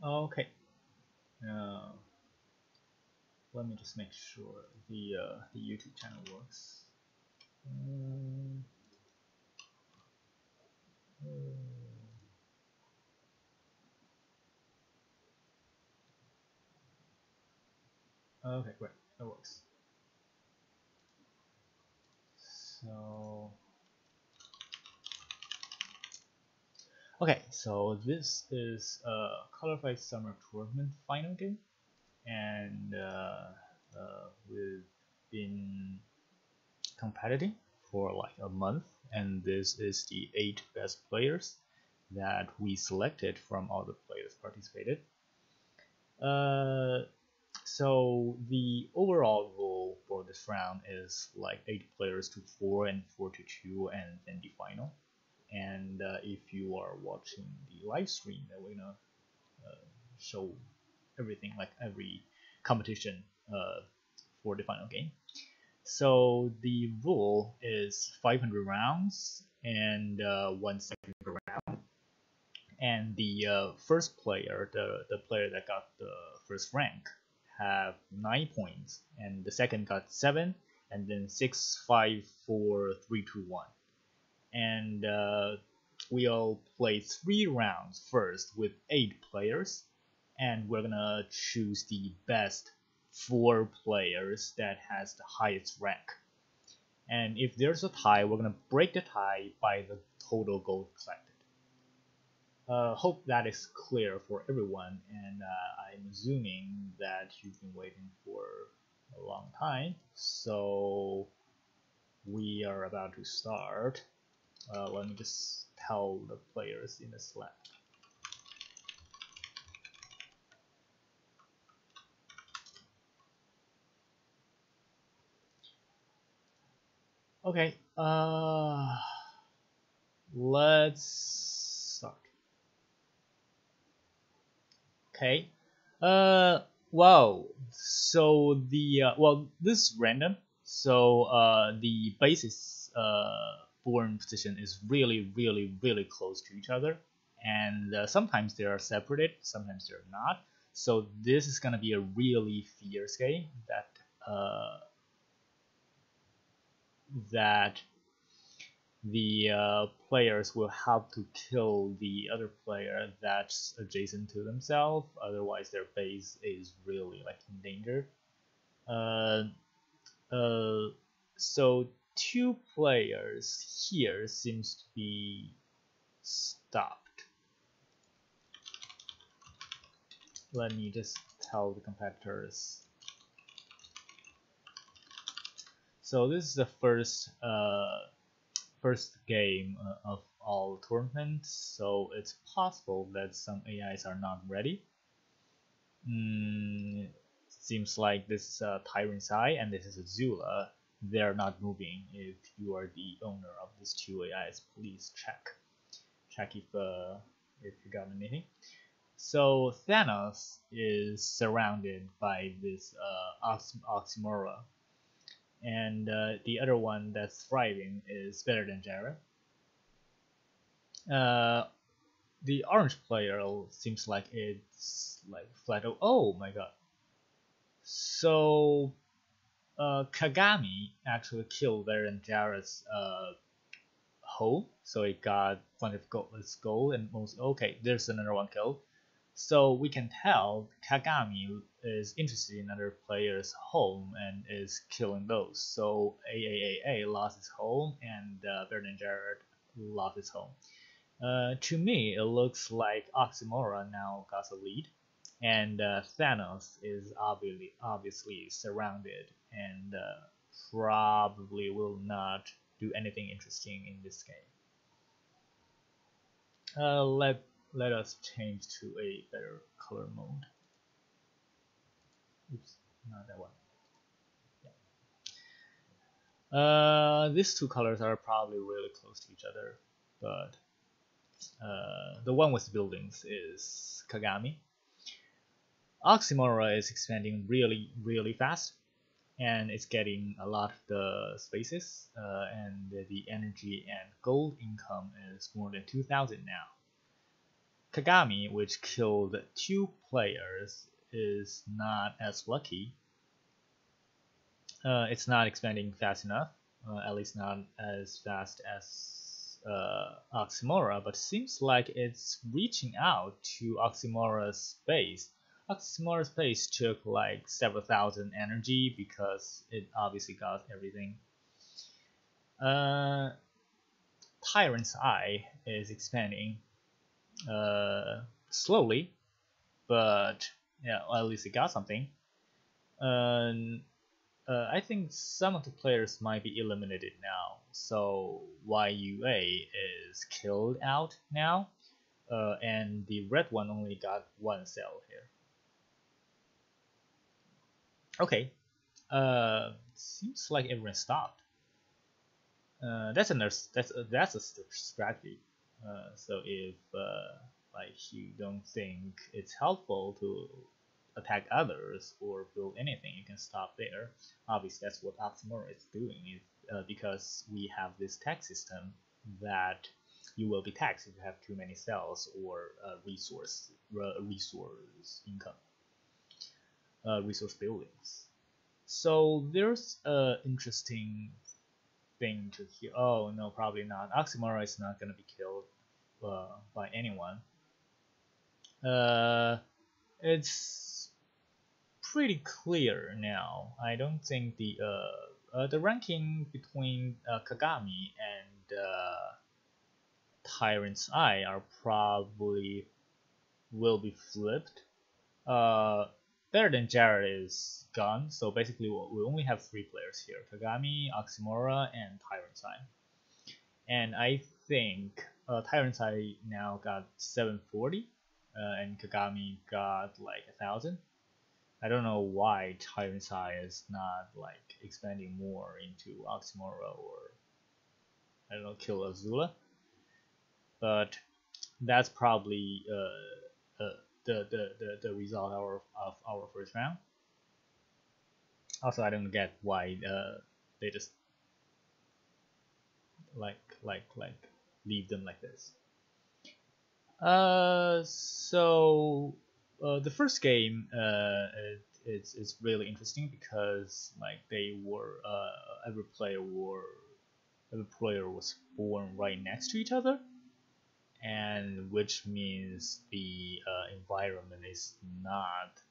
Okay. Uh, Let me just make sure the YouTube channel works. Um, okay, great, that works. So okay, so this is Colorfight Summer Tournament final game, and we've been competing for like a month, and this is the 8 best players that we selected from all the players participated. Uh, so the overall rule for this round is like 8 players to 4 and 4 to 2, and then the final. And if you are watching the live stream, that we're gonna show everything, like every competition for the final game. So the rule is 500 rounds and 1 second per round. And the first player, the player that got the first rank, have 9 points, and the second got 7, and then 6, 5, 4, 3, 2, 1. And we'll play 3 rounds first with 8 players, and we're gonna choose the best 4 players that has the highest rank. And if there's a tie, we're gonna break the tie by the total gold collected. Hope that is clear for everyone, and I'm assuming that you've been waiting for a long time, so we are about to start. Let me just tell the players in the Slack. Okay, let's start. Okay, wow. So the well, this is random. So the basis born position is really, really, really close to each other, and sometimes they are separated, sometimes they're not. So this is gonna be a really fierce game that the players will have to kill the other player that's adjacent to themselves. Otherwise, their base is really like in danger. Uh, uh, so 2 players here seems to be stopped. Let me just tell the competitors. So this is the first game of all tournaments, so it's possible that some AIs are not ready. Seems like this is a Tyrant's Eye and this is a Zula. They're not moving. If you are the owner of these 2 AIs, please check if you got anything. So Thanos is surrounded by this Oxymora, and the other one that's thriving is better than Jared. The orange player seems like it's like flat. Oh my god! So Kagami actually killed better than Jared's home, so it got plenty of gold. Let's go and most okay. There's another one kill. So we can tell Kagami is interested in other players' home and is killing those. So AAAA lost his home, and Better Jared lost his home. To me, it looks like Oxymora now got a lead, and Thanos is obviously surrounded and probably will not do anything interesting in this game. Let us change to a better color mode. Oops, not that one. Yeah. These 2 colors are probably really close to each other, but the one with buildings is Kagami. Oxymora is expanding really, really fast, and it's getting a lot of the spaces, and the energy and gold income is more than 2,000 now. Kagami, which killed 2 players, is not as lucky. It's not expanding fast enough, at least not as fast as Oxymora, but seems like it's reaching out to Oxymora's base. Oxymora's base took like several thousand energy because it obviously got everything. Tyrant's Eye is expanding slowly, but yeah, well, at least it got something. I think some of the players might be eliminated now, so YUA is killed out now, and the red one only got 1 cell here. Okay, seems like everyone stopped. That's a strategy. So if like you don't think it's helpful to attack others or build anything, you can stop there. Obviously, that's what Oxymora is doing, because we have this tax system that you will be taxed if you have too many cells or resource income, resource buildings. So there's an interesting thing to hear. Oh no, probably not. Oxymora is not gonna be killed by anyone. It's pretty clear now. I don't think the ranking between Kagami and Tyrant's Eye are probably will be flipped. Better than Jared is gone, so basically we only have 3 players here: Kagami, Oxymora, and Tyrant's Eye. And I think Tyrant's Eye now got 740, and Kagami got like 1000. I don't know why Tyrant's Eye is not like expanding more into Oxymora or I don't know, kill Azula, but that's probably the result of our first round. Also, I don't get why they just like leave them like this. So the first game it's really interesting because like they were every player was born right next to each other, and which means the environment is not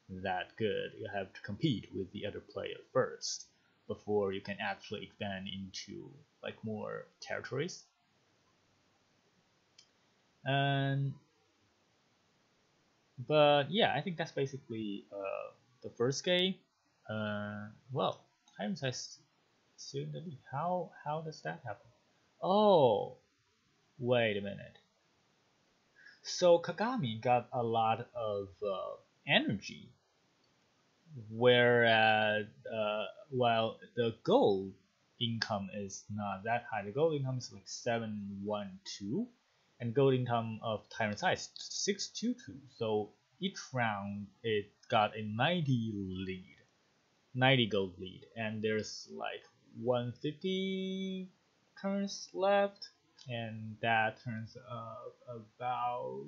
that good. You have to compete with the other player first before you can actually expand into like more territories. But yeah, I think that's basically the first game. Well, Tyrants has still in the lead. How does that happen? Oh, wait a minute. So Kagami got a lot of energy, whereas while the gold income is not that high. The gold income is like 712, and gold income of Tyrant's Eye is 622. So each round it got a 90 gold lead, and there's like 150 turns left, and that turns about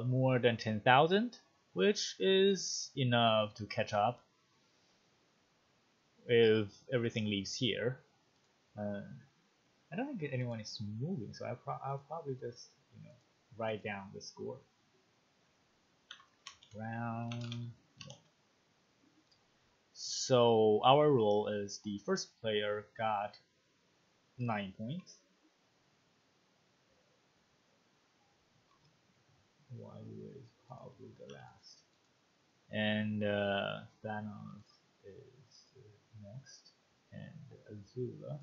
more than 10,000, which is enough to catch up if everything leaves here. I don't think anyone is moving, so I'll probably just write down the score. Round 1. So our rule is the first player got 9 points. YU is probably the last. And Thanos is next. And Azula.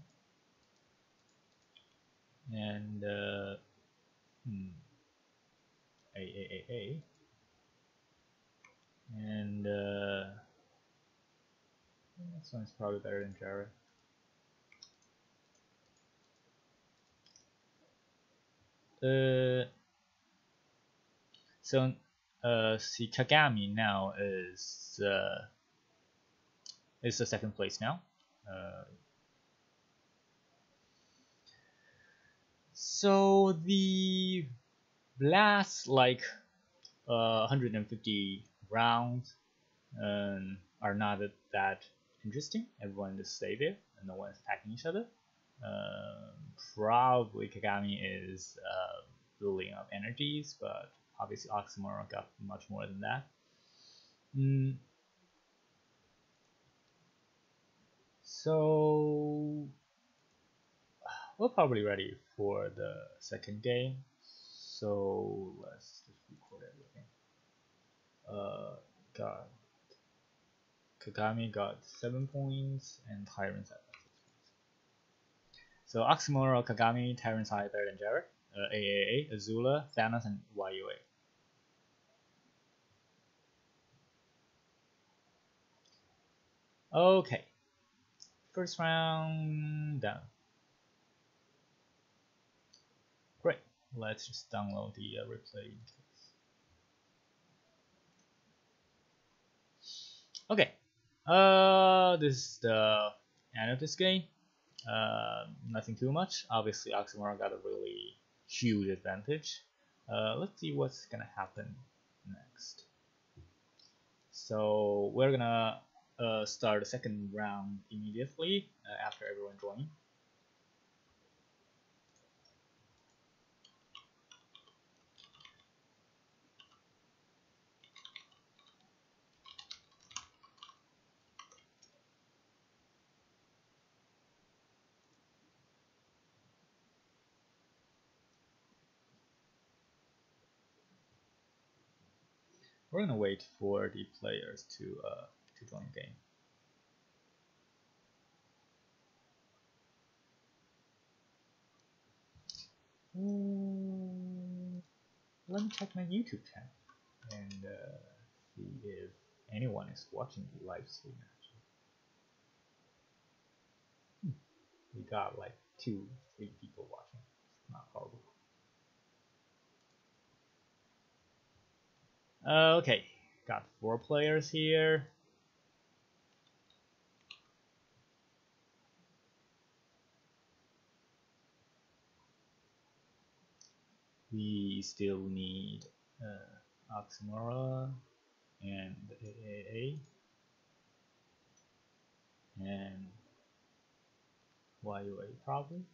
And A. And this one's probably better than Jared. So see, Kagami now is the second place now. So the Blasts like 150 rounds are not that interesting. Everyone just stay there and no one's attacking each other. Um, Probably Kagami is building up energies, but obviously Oxymora got much more than that. Mm, so we're probably ready for the second game. So let's just record everything. Got Kagami got 7 points and Tyrants at 6 points. So Oxymora, Kagami, Tyrants higher than Jared, AAA, Azula, Thanos, and YUA. Okay, first round done. Great. Let's just download the replay. Okay. This is the end of this game. Nothing too much. Obviously, Oxymora got a really huge advantage. Let's see what's gonna happen next. So we're gonna start the second round immediately after everyone joins. We're gonna wait for the players to join the game. Let me check my YouTube channel and see if anyone is watching the live stream. Actually, we got like 2-3 people watching. It's not horrible. Okay, got 4 players here. We still need Oxymora and AAA and YUA probably.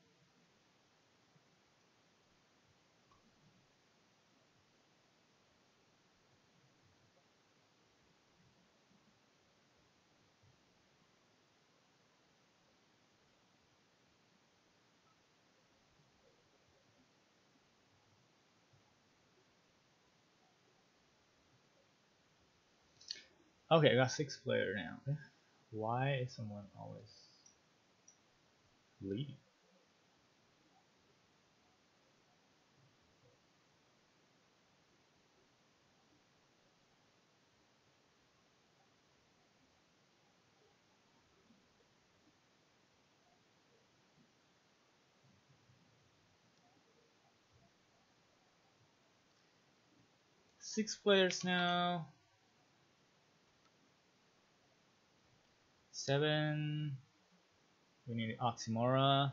Okay, I got 6 players now. Why is someone always leaving? Six players now. 7. We need Oxymora.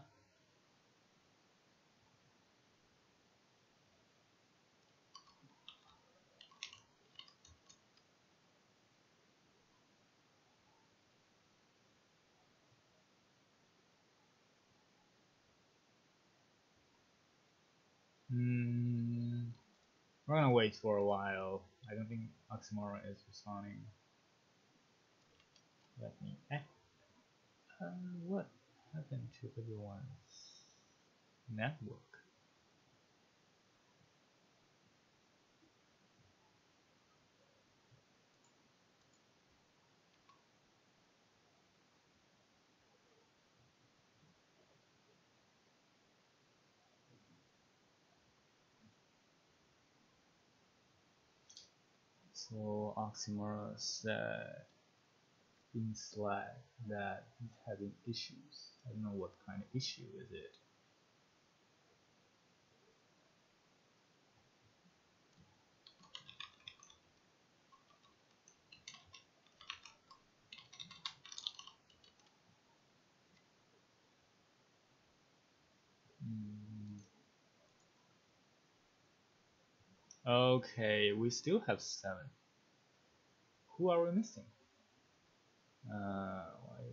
We're gonna wait for a while. I don't think Oxymora is responding. Let me. What happened to everyone's network? So Oxymora said in Slack that he's having issues. I don't know what kind of issue is it. Okay, we still have 7. Who are we missing? Why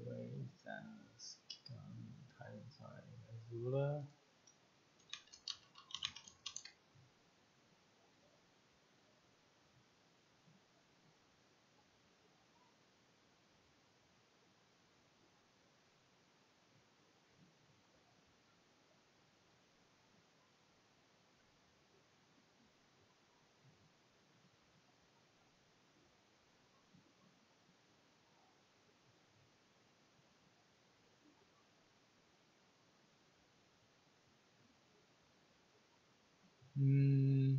Thanos, Tyrant, Azula. Hmm.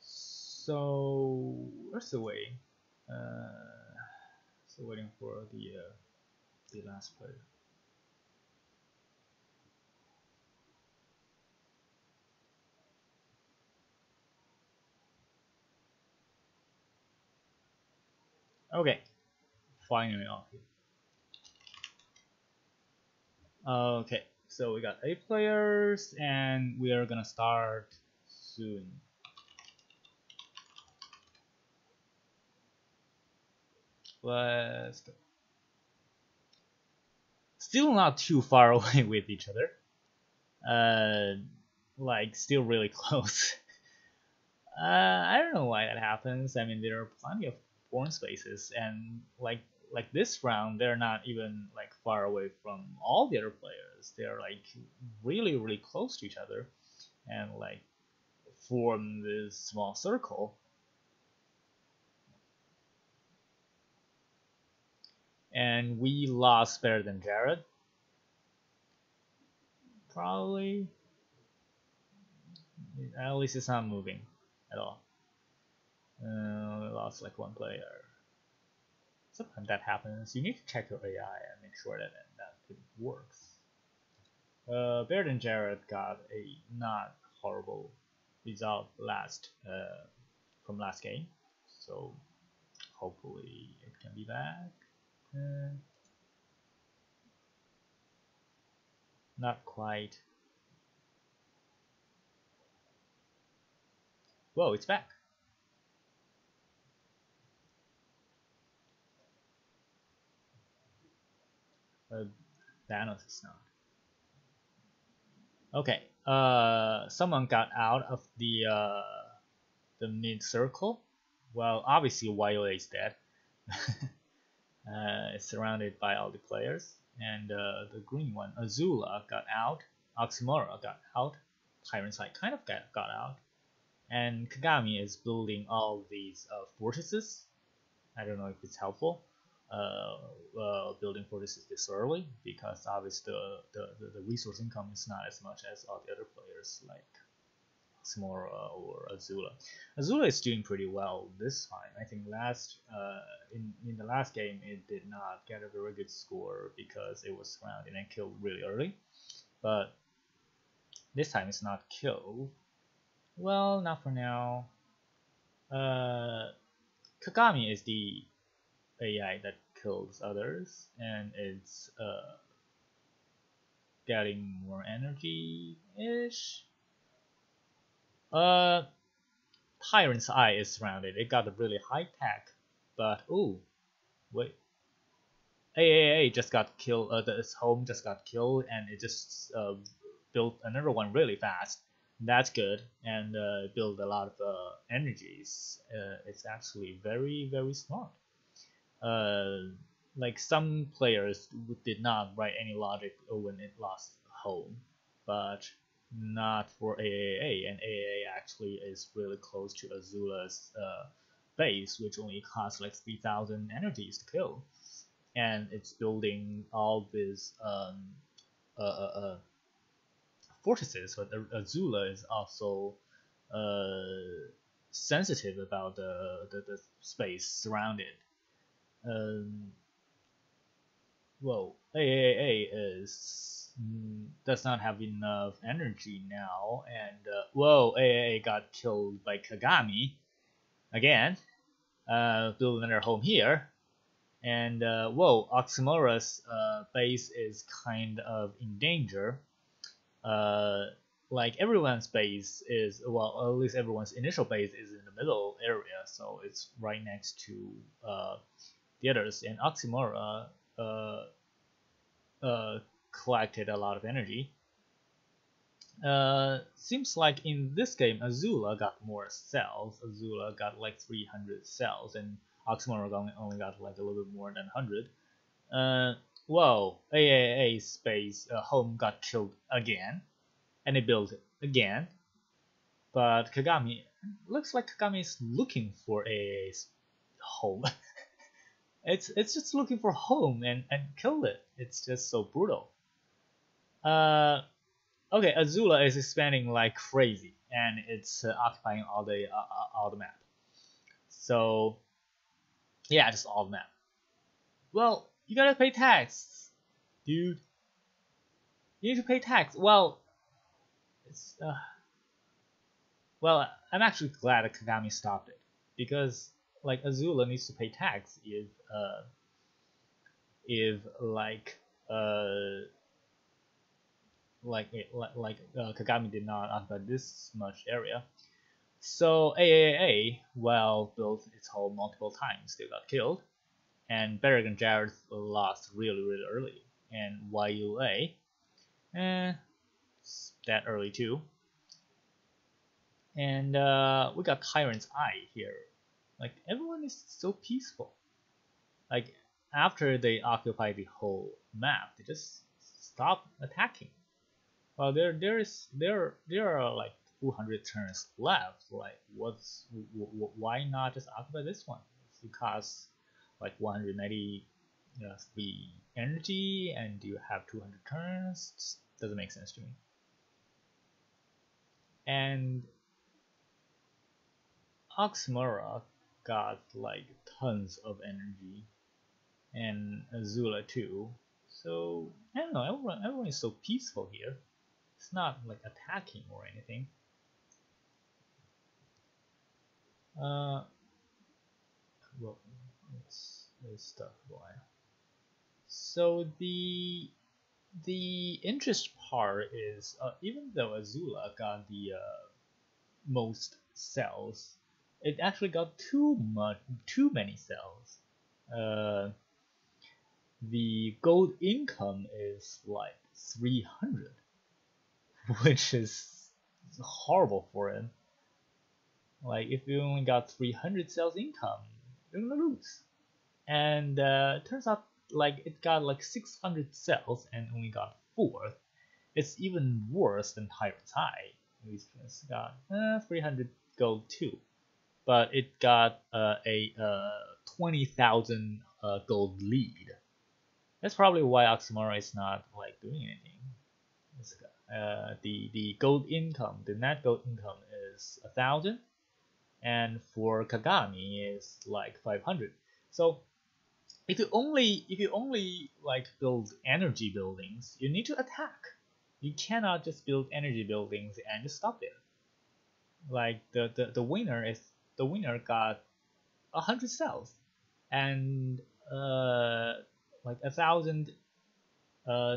So where's the way? Still waiting for the last player. Okay, finally off here. Okay, so we got 8 players, and we are gonna start soon. Let's go. Still not too far away with each other. Like still really close. I don't know why that happens. I mean, there are plenty of porn spaces, and like this round, they're not even like far away from all the other players. They're like really close to each other, and like form this small circle. And we lost better than Jared, probably. At least it's not moving at all. We lost like 1 player. Sometimes that happens. You need to check your AI and make sure that it works. Better than Jared got a not horrible result from last game, so hopefully it can be back. Uh, Not quite. Whoa, it's back. Uh, Thanos is not. Okay. Someone got out of the mid circle. Well, obviously Violet is dead. It's surrounded by all the players, and the green one, Azula, got out. Oxymora got out. Tyrant Side kind of got out, and Kagami is building all these fortresses. I don't know if it's helpful. Building fortresses this early because obviously the resource income is not as much as all the other players like Smora or Azula. Azula is doing pretty well this time. I think in the last game it did not get a very good score because it was surrounded and killed really early. But this time it's not killed. Well, not for now. Uh, Kagami is the AI that kills others, and it's getting more energy ish. Uh, Tyrant's Eye is surrounded. It got a really high tech, but ooh, wait. AAA just got killed. Its home just got killed, and it just built another one really fast. That's good, and built a lot of energies. It's actually very smart. Uh, like some players did not write any logic when it lost home, but not for AAA, and AAA actually is really close to Azula's base, which only costs like 3,000 energies to kill, and it's building all these uh, uh, uh, fortresses. But Azula is also sensitive about the space surrounded. Um, Whoa, AAA is does not have enough energy now, and whoa, AAA got killed by Kagami again. Build another home here, and whoa, Oxymura's base is kind of in danger. Uh, like everyone's base is, well, at least everyone's initial base is in the middle area, so it's right next to the others, and Oxymora collected a lot of energy. Seems like in this game Azula got more cells. Azula got like 300 cells, and Oxymora only got like a little bit more than 100. Whoa, AAA's base home got killed again, and they built it again. But Kagami, looks like Kagami is looking for AAA's home. it's just looking for home and killed it. It's just so brutal. Okay, Azula is expanding like crazy, and it's occupying all the map. So yeah, just all the map. Well, you gotta pay tax, dude. You need to pay tax. Well, it's well, I'm actually glad that Kagami stopped it, because like Azula needs to pay tax if Kagami did not occupy this much area. So AAA, well, built its home multiple times, still got killed, and Berrigan Jareth lost really early, and YUA, that early too. And we got Tyrant's Eye here. Like, everyone is so peaceful. Like, after they occupy the whole map, they just stop attacking. Well, there are like 200 turns left. Like, why not just occupy this one? It costs like 193 energy, and you have 200 turns. Just doesn't make sense to me. And Oxymora got like tons of energy, and Azula too. So I don't know. Everyone is so peaceful here. It's not like attacking or anything. Well, let's start a while. So the interest part is even though Azula got the most cells, it actually got too many cells. The gold income is like 300, which is horrible for him. Like, if you only got 300 cells income, you're gonna lose. And turns out like it got like 600 cells and only got 4th. It's even worse than Tyrant's Eye. It's got 300 gold too, but it got a 20,000 gold lead. That's probably why Oxymora is not like doing anything. The gold income, the net gold income is 1,000, and for Kagami is like 500. So if you only like build energy buildings, you need to attack. You cannot just build energy buildings and just stop there. Like the winner got 100 cells and like 1,000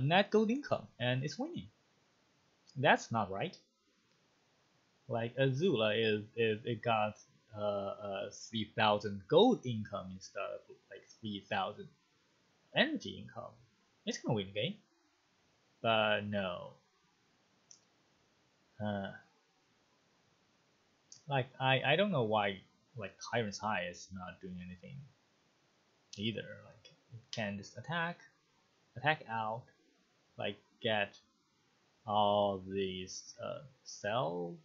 net gold income, and it's winning. That's not right. Like Azula, if it got 3,000 gold income instead of like 3,000 energy income, it's gonna win the game. But no. Like I don't know why like Tyrant's Eye is not doing anything either. Like, it can just attack out, like get all these cells.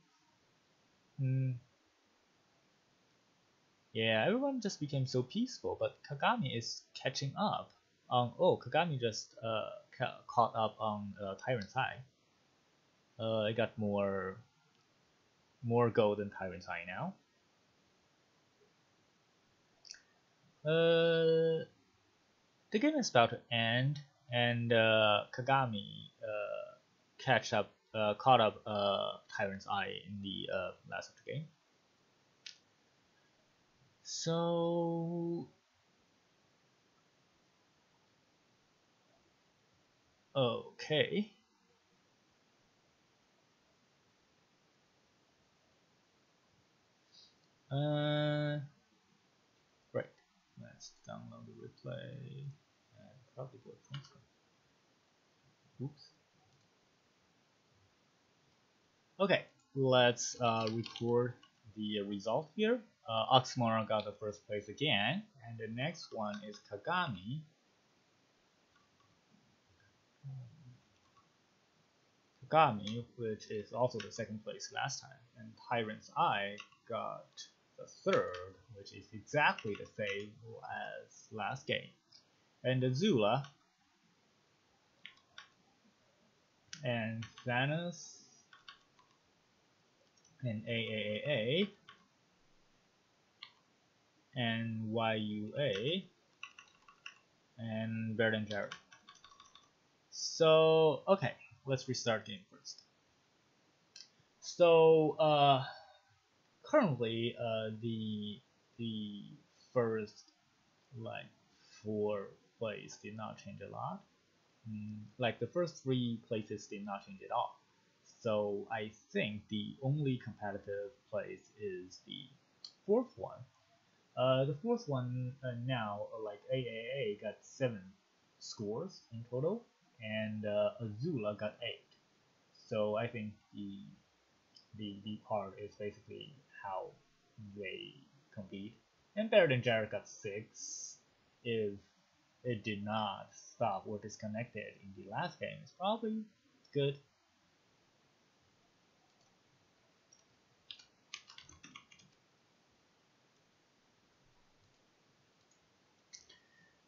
Yeah, everyone just became so peaceful, but Kagami is catching up. Kagami just caught up on Tyrant's Eye. I got more gold than Tyrant's Eye now. The game is about to end. and Kagami caught up Tyrant's Eye in the last of the game. So okay. Right. Let's download the replay and probably go to screen. Oops. Okay, let's record the result here. Oxymora got the first place again, and the next one is Kagami. Kagami, which is also the second place last time, and Tyrant's Eye got the third, which is exactly the same as last game. And Azula and Thanos and AAAA and YUA and Baird and Jared. So okay, let's restart game first. So currently the first like 4 plays did not change a lot. Like the first 3 places did not change at all. So I think the only competitive place is the 4th one. The 4th one now, like AAA got 7 scores in total, and Azula got 8. So I think the part is basically how they compete. And Barrett and Jared got 6. If it did not stop or disconnected in the last game, it's probably good.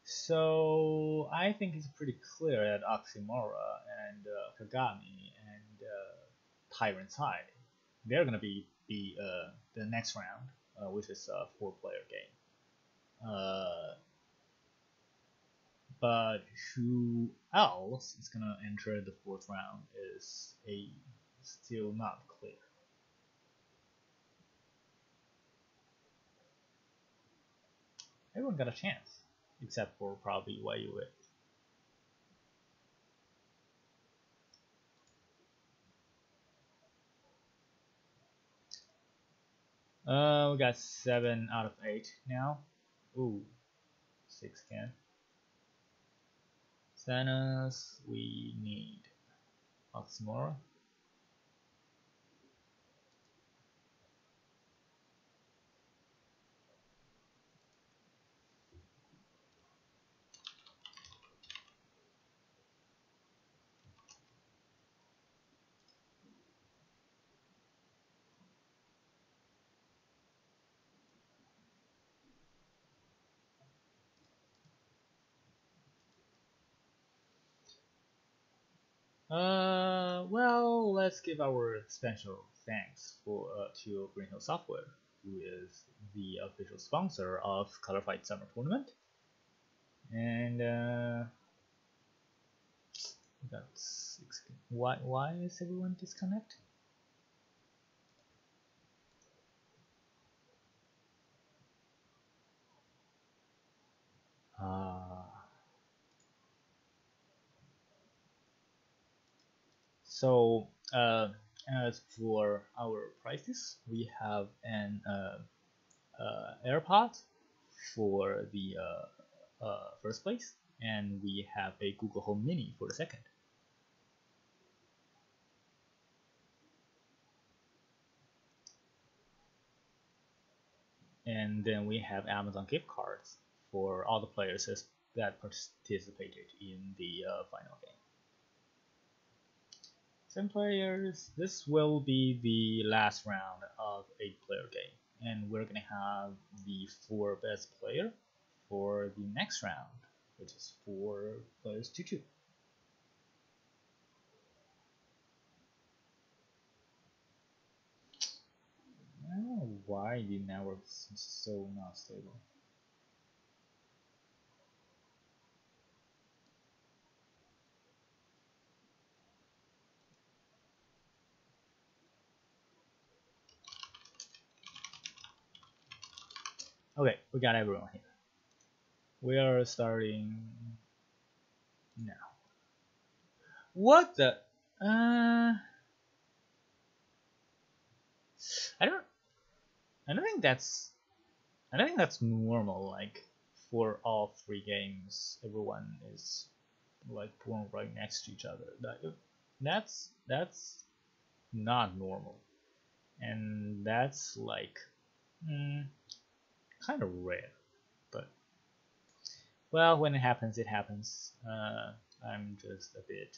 So I think it's pretty clear that Oxymora and Kagami and Tyrant's Eye, they're gonna be the next round, which is a 4-player game. But who else is gonna enter the 4th round is still not clear. Everyone got a chance, except for probably YUA. We got 7 out of 8 now. Ooh, 6 can. Thanos, we need Oxymora. Well, let's give our special thanks to Green Hill Software, who is the official sponsor of Colorfight Summer Tournament. And that's why is everyone disconnected? So as for our prices, we have an AirPod for the first place, and we have a Google Home Mini for the second. And then we have Amazon gift cards for all the players that participated in the final game. 10 players. This will be the last round of 8-player game, and we're gonna have the 4 best player for the next round, which is 4 players to choose. I don't know why the network is so not stable. Okay, we got everyone here. We are starting now. What the? I don't. I don't think that's. I don't think that's normal. Like for all three games, everyone is like born right next to each other. That's not normal, and that's like mm, kind of rare. But well, when it happens, it happens. I'm just a bit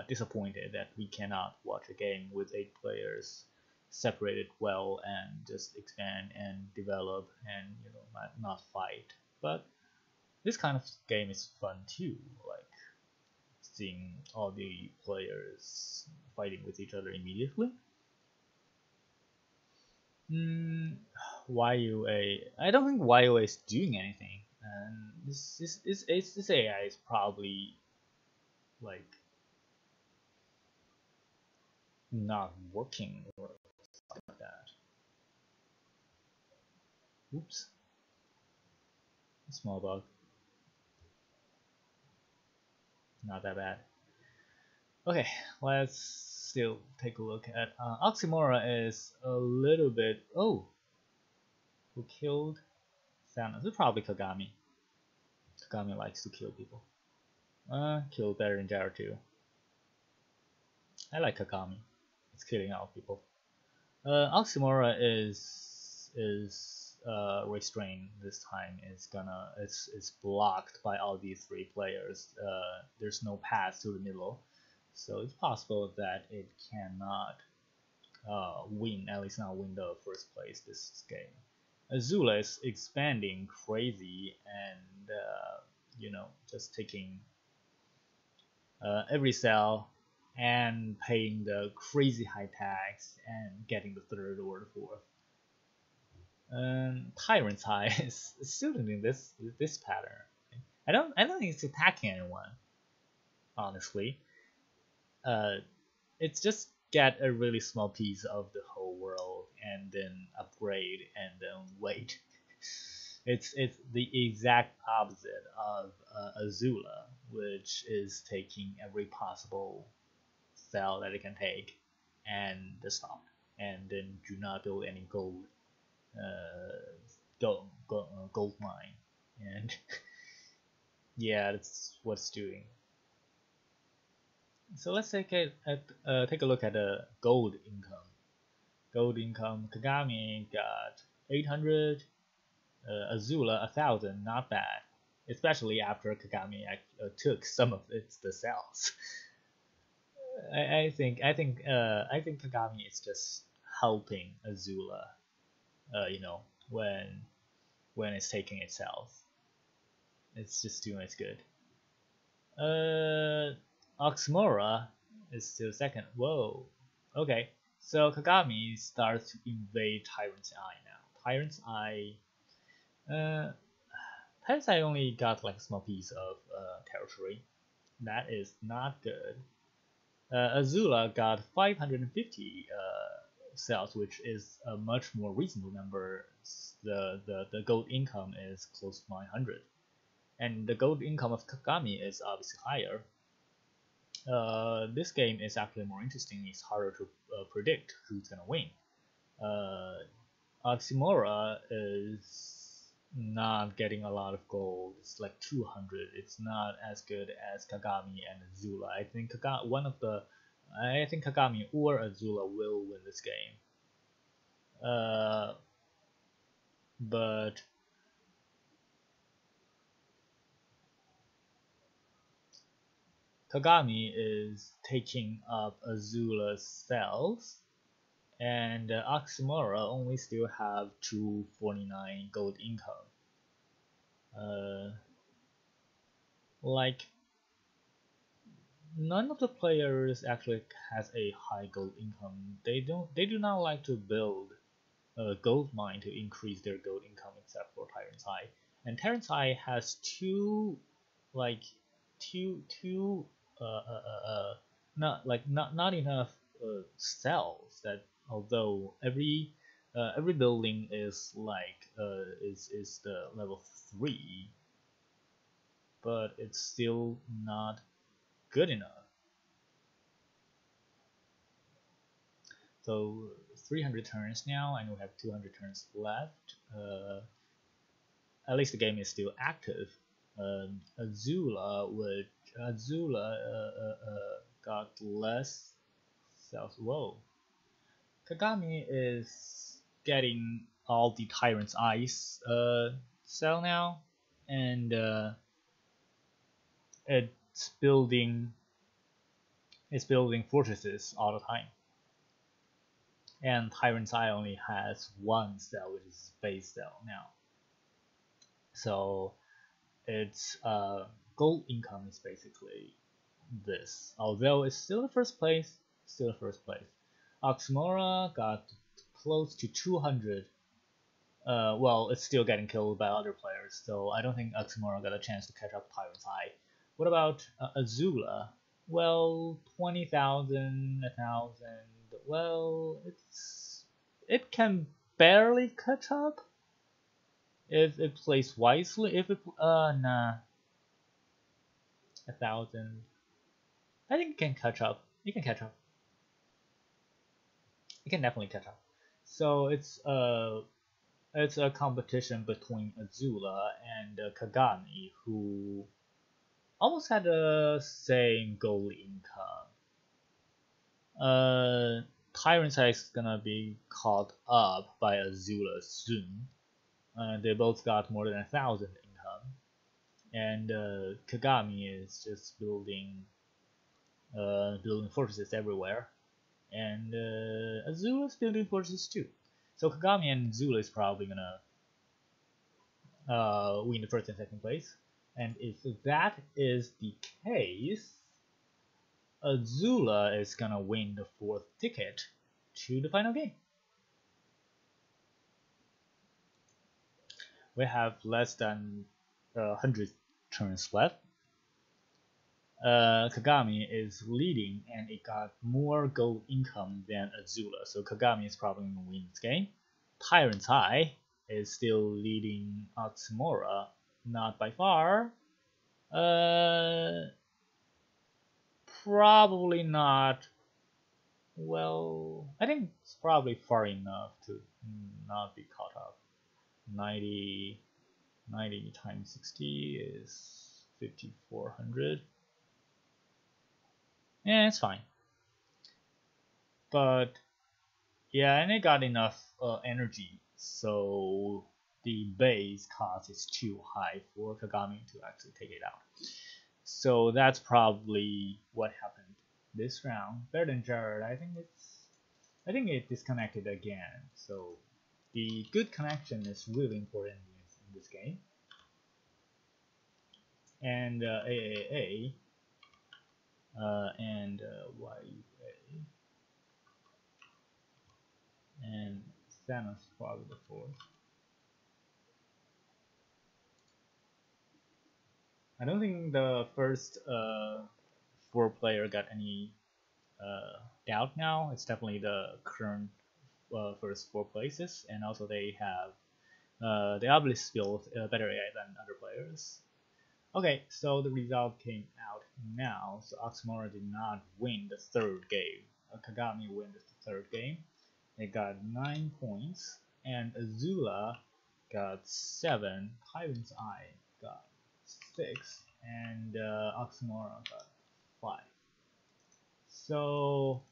disappointed that we cannot watch a game with 8 players separated well and just expand and develop and not fight. But this kind of game is fun too, like seeing all the players fighting with each other immediately. Mm, YUA, I don't think YUA is doing anything, and this AI is probably like not working or something like that. Oops, small bug, not that bad. Okay, let's still take a look at Oxymora is a little bit. Oh, who killed Thanos? It's probably Kagami. Kagami likes to kill people. Kill better than Jared too. I like Kagami. It's killing out people. Oxymora is restrained this time. It's blocked by all these 3 players. There's no path to the middle, so it's possible that it cannot win, at least not win the first place this game. Azula is expanding crazy and just taking every cell and paying the crazy high tax and getting the third or the fourth. Tyrant's Eye is still doing this pattern. I don't think it's attacking anyone. Honestly, uh, it's just get a really small piece of the whole world and then upgrade and then wait. It's the exact opposite of Azula, which is taking every possible cell that it can take and stop, and then do not build any gold mine, and yeah, that's what it's doing. So let's take a look at the gold income. Gold income, Kagami got 800, Azula 1,000, not bad, especially after Kagami took some of the cells. I think Kagami is just helping Azula, when it's taking itself. It's just doing its good. Oxmora is still second. Whoa. Okay. So Kagami starts to invade Tyrant's Eye now. Tyrant's Eye only got like a small piece of territory. That is not good. Azula got 550 cells, which is a much more reasonable number. The gold income is close to 900, and the gold income of Kagami is obviously higher. This game is actually more interesting. It's harder to predict who's gonna win. Oxymora is not getting a lot of gold. It's like 200. It's not as good as Kagami and Azula. I think Kagami or Azula will win this game. But Kagami is taking up Azula's cells, and Oxymora only still have 249 gold income. Like none of the players actually has a high gold income. They do not like to build a gold mine to increase their gold income except for Tyrant's Eye. And Tyrant's Eye has two not enough cells that although every building is like is the level 3, but it's still not good enough. So 300 turns now, and we have 200 turns left. At least the game is still active. Azula got less cells. Whoa. Kagami is getting all the Tyrant's Eyes cell now, and it's building fortresses all the time. And Tyrant's Eye only has one cell, which is base cell now. So its gold income is basically this. Although it's still in first place, Oxmora got close to 200. Well, it's still getting killed by other players, so I don't think Oxmora got a chance to catch up Tyrant's Eye. What about Azula? Well, 20,000, 1,000. Well, it can barely catch up if it plays wisely. If it nah, 1,000. I think it can catch up. It can catch up. It can definitely catch up. So it's a competition between Azula and Kagami, who almost had the same goal income. Tyrant's Eye is gonna be caught up by Azula soon. They both got more than 1,000 income, and Kagami is just building fortresses everywhere, and Azula is building fortresses too. So Kagami and Azula is probably gonna win the first and second place, and if that is the case, Azula is gonna win the 4th ticket to the final game. We have less than 100 turns left. Kagami is leading, and it got more gold income than Azula, so Kagami is probably gonna win this game. Tyrant's Eye is still leading Oxmora, not by far. Probably not. Well, I think it's probably far enough to not be caught up. 90 times 60 is 5,400. Yeah, it's fine. But yeah, and it got enough energy, so the base cost is too high for Kagami to actually take it out. So that's probably what happened this round. Better than Jared. I think it disconnected again. So the good connection is really important in this game. And AAA and YUA and Thanos probably the 4th. I don't think the first 4 player got any doubt now. It's definitely the current first 4 places, and also they have they obviously built better AI than other players. Okay, so the result came out now. So Oxmora did not win the 3rd game. Kagami won the 3rd game. They got 9 points, and Azula got 7. Tyrant's Eye got 6, and Oxmora got 5. So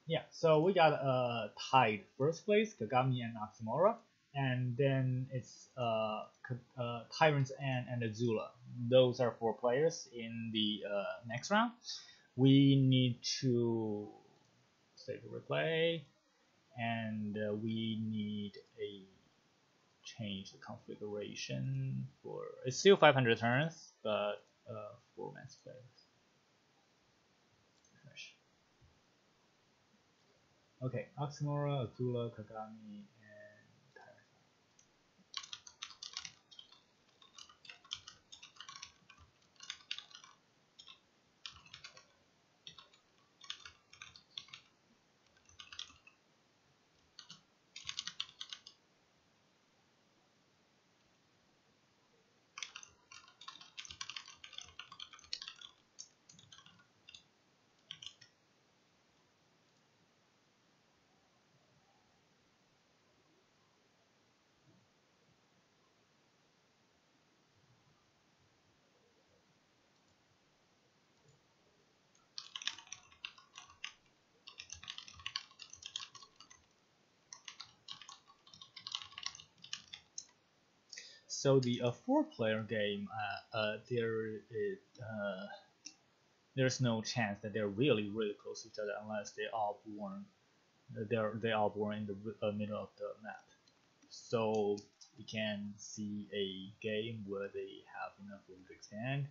yeah, so we got tied first place, Kagami and Oxmora, and then it's Tyrants and Azula. Those are 4 players in the next round. We need to save the replay, and we need a change the configuration for it's still 500 turns, but 4 match players. Okay, Oxmora, Azula, Kagami, and So the four-player game, there's no chance that they're really close to each other unless they all born in the middle of the map. So we can see a game where they have enough room to expand.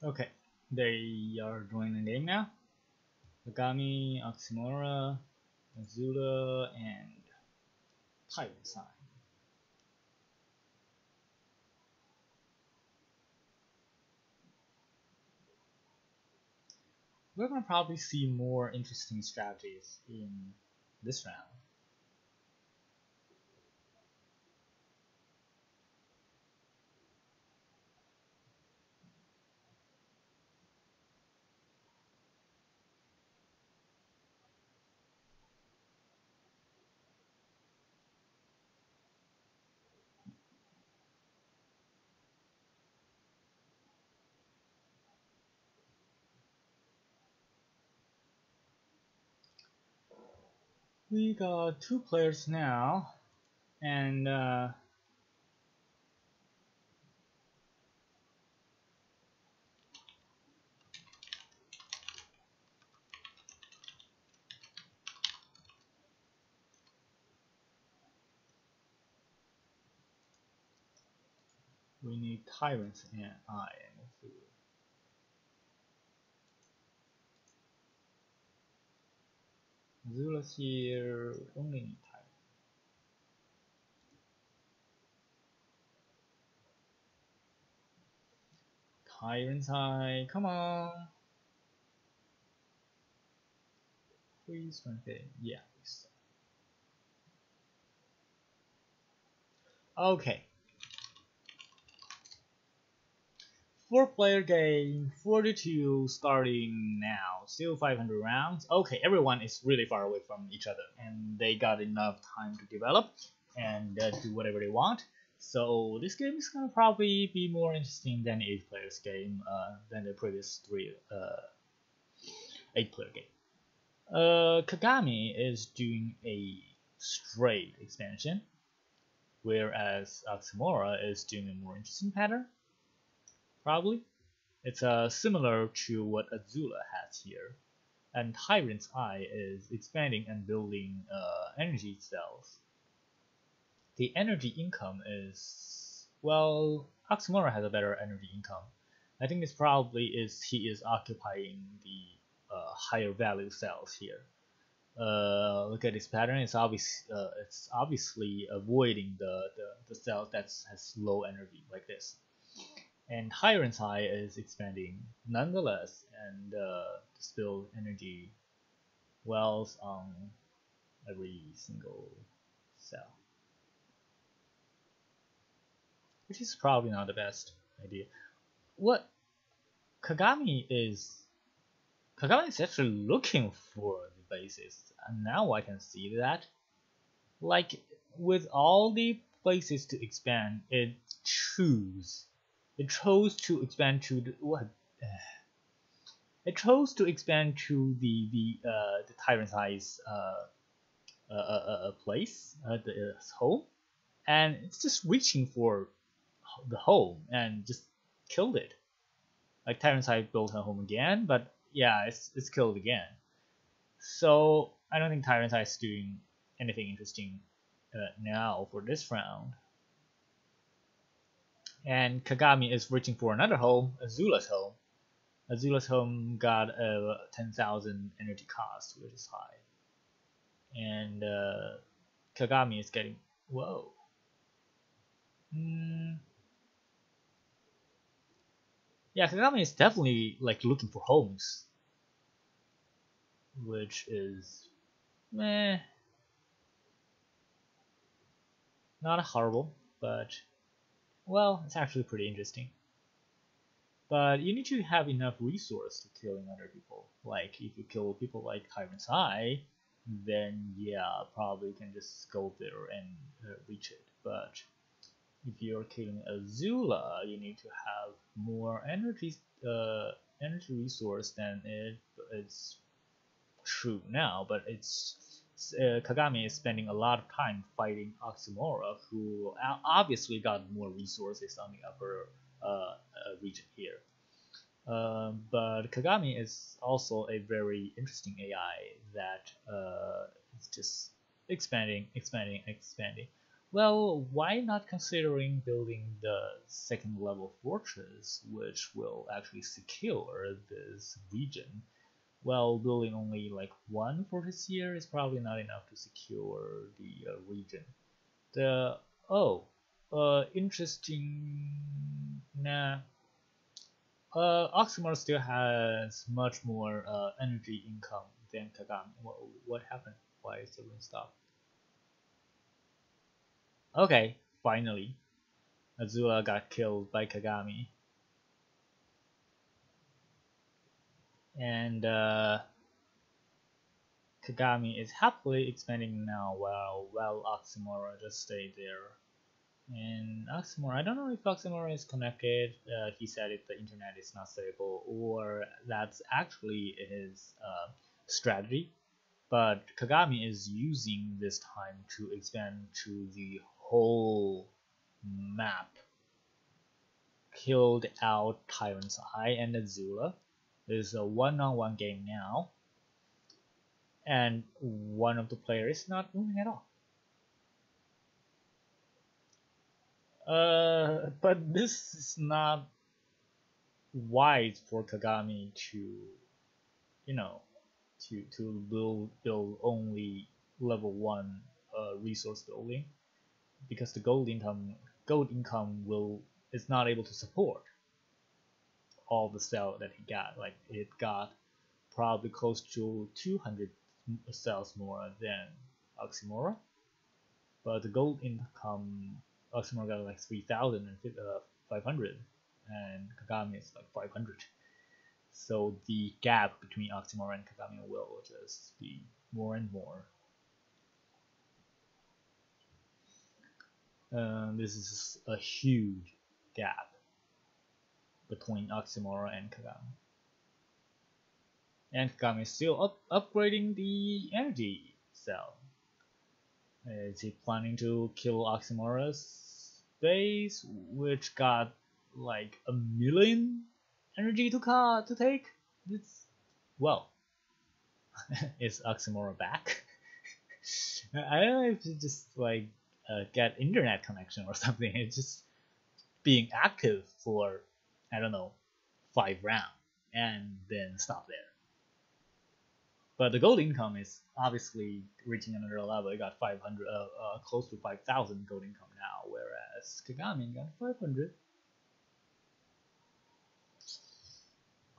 Okay, they are joining the game now. Kagami, Oxymora, Azula, and Tyrant Sign. We're gonna probably see more interesting strategies in this round. We got two players now, and we need Tyrants and I and Azula. Azula's here, only need Tyrants High, come on! Please, okay, yeah. Okay. Four-player game, 42 starting now, still 500 rounds. Okay, everyone is really far away from each other, and they got enough time to develop and do whatever they want. So this game is gonna probably be more interesting than 8-players game than the previous 8-player game. Kagami is doing a straight expansion, whereas Oxymora is doing a more interesting pattern. Probably. It's similar to what Azula has here. And Tyrant's Eye is expanding and building energy cells. The energy income is, well, Oxymora has a better energy income. I think it's probably he is occupying the higher value cells here. Look at this pattern. It's obviously avoiding the cells that has low energy like this. And Tyrant's Eye is expanding nonetheless, and still energy wells on every single cell, which is probably not the best idea. What Kagami is actually looking for the bases, and now I can see that. Like with all the places to expand, it chose to expand to the, what? It chose to expand to the Tyrant's Eye's place, the home, and it's just reaching for the home and just killed it. Like Tyrant's Eye built her home again, but yeah, it's killed again. So I don't think Tyrant's Eye is doing anything interesting now for this round. And Kagami is reaching for another home, Azula's home. Azula's home got a 10,000 energy cost, which is high. And Kagami is getting, whoa. Yeah, Kagami is definitely like looking for homes, which is meh, not horrible, but well, it's actually pretty interesting. But you need to have enough resource to killing other people. Like if you kill people like Tyrant's Eye, then yeah, probably you can just go there and reach it. But if you're killing Azula, you need to have more energy resource than it's true now. But it's Kagami is spending a lot of time fighting Oxymora, who obviously got more resources on the upper region here. But Kagami is also a very interesting AI that is just expanding. Well, why not considering building the second level fortress, which will actually secure this region? Well, building only like one fortress here is probably not enough to secure the region. The oh, interesting. Nah, Oxymore still has much more energy income than Kagami. What happened? Why is the room stopped? Okay, finally, Azula got killed by Kagami, and Kagami is happily expanding now while Oxymora just stayed there. And Oxymora, I don't know if Oxymora is connected. He said if the internet is not stable, or that's actually his strategy. But Kagami is using this time to expand to the whole map. Killed out Tyrant's Eye and Azula. There's a one-on-one game now, and one of the players is not moving at all. But this is not wise for Kagami to, you know, to build only level 1 resource building, because the gold income is not able to support all the cell that he got. Like it got probably close to 200 cells more than Oxymora, but the gold income Oxymora got like 3,500 and Kagami is like 500. So the gap between Oxymora and Kagami will just be more and more. This is a huge gap between Oxymora and Kagami. And Kagami is still upgrading the energy cell. Is he planning to kill Oxymora's base, which got like 1,000,000 energy to take? It's well, is Oxymora back? I don't know if it's just like get internet connection or something. It's just being active for I don't know 5 rounds and then stop there. But the gold income is obviously reaching another level. It got 500, close to 5,000 gold income now, whereas Kagami got 500.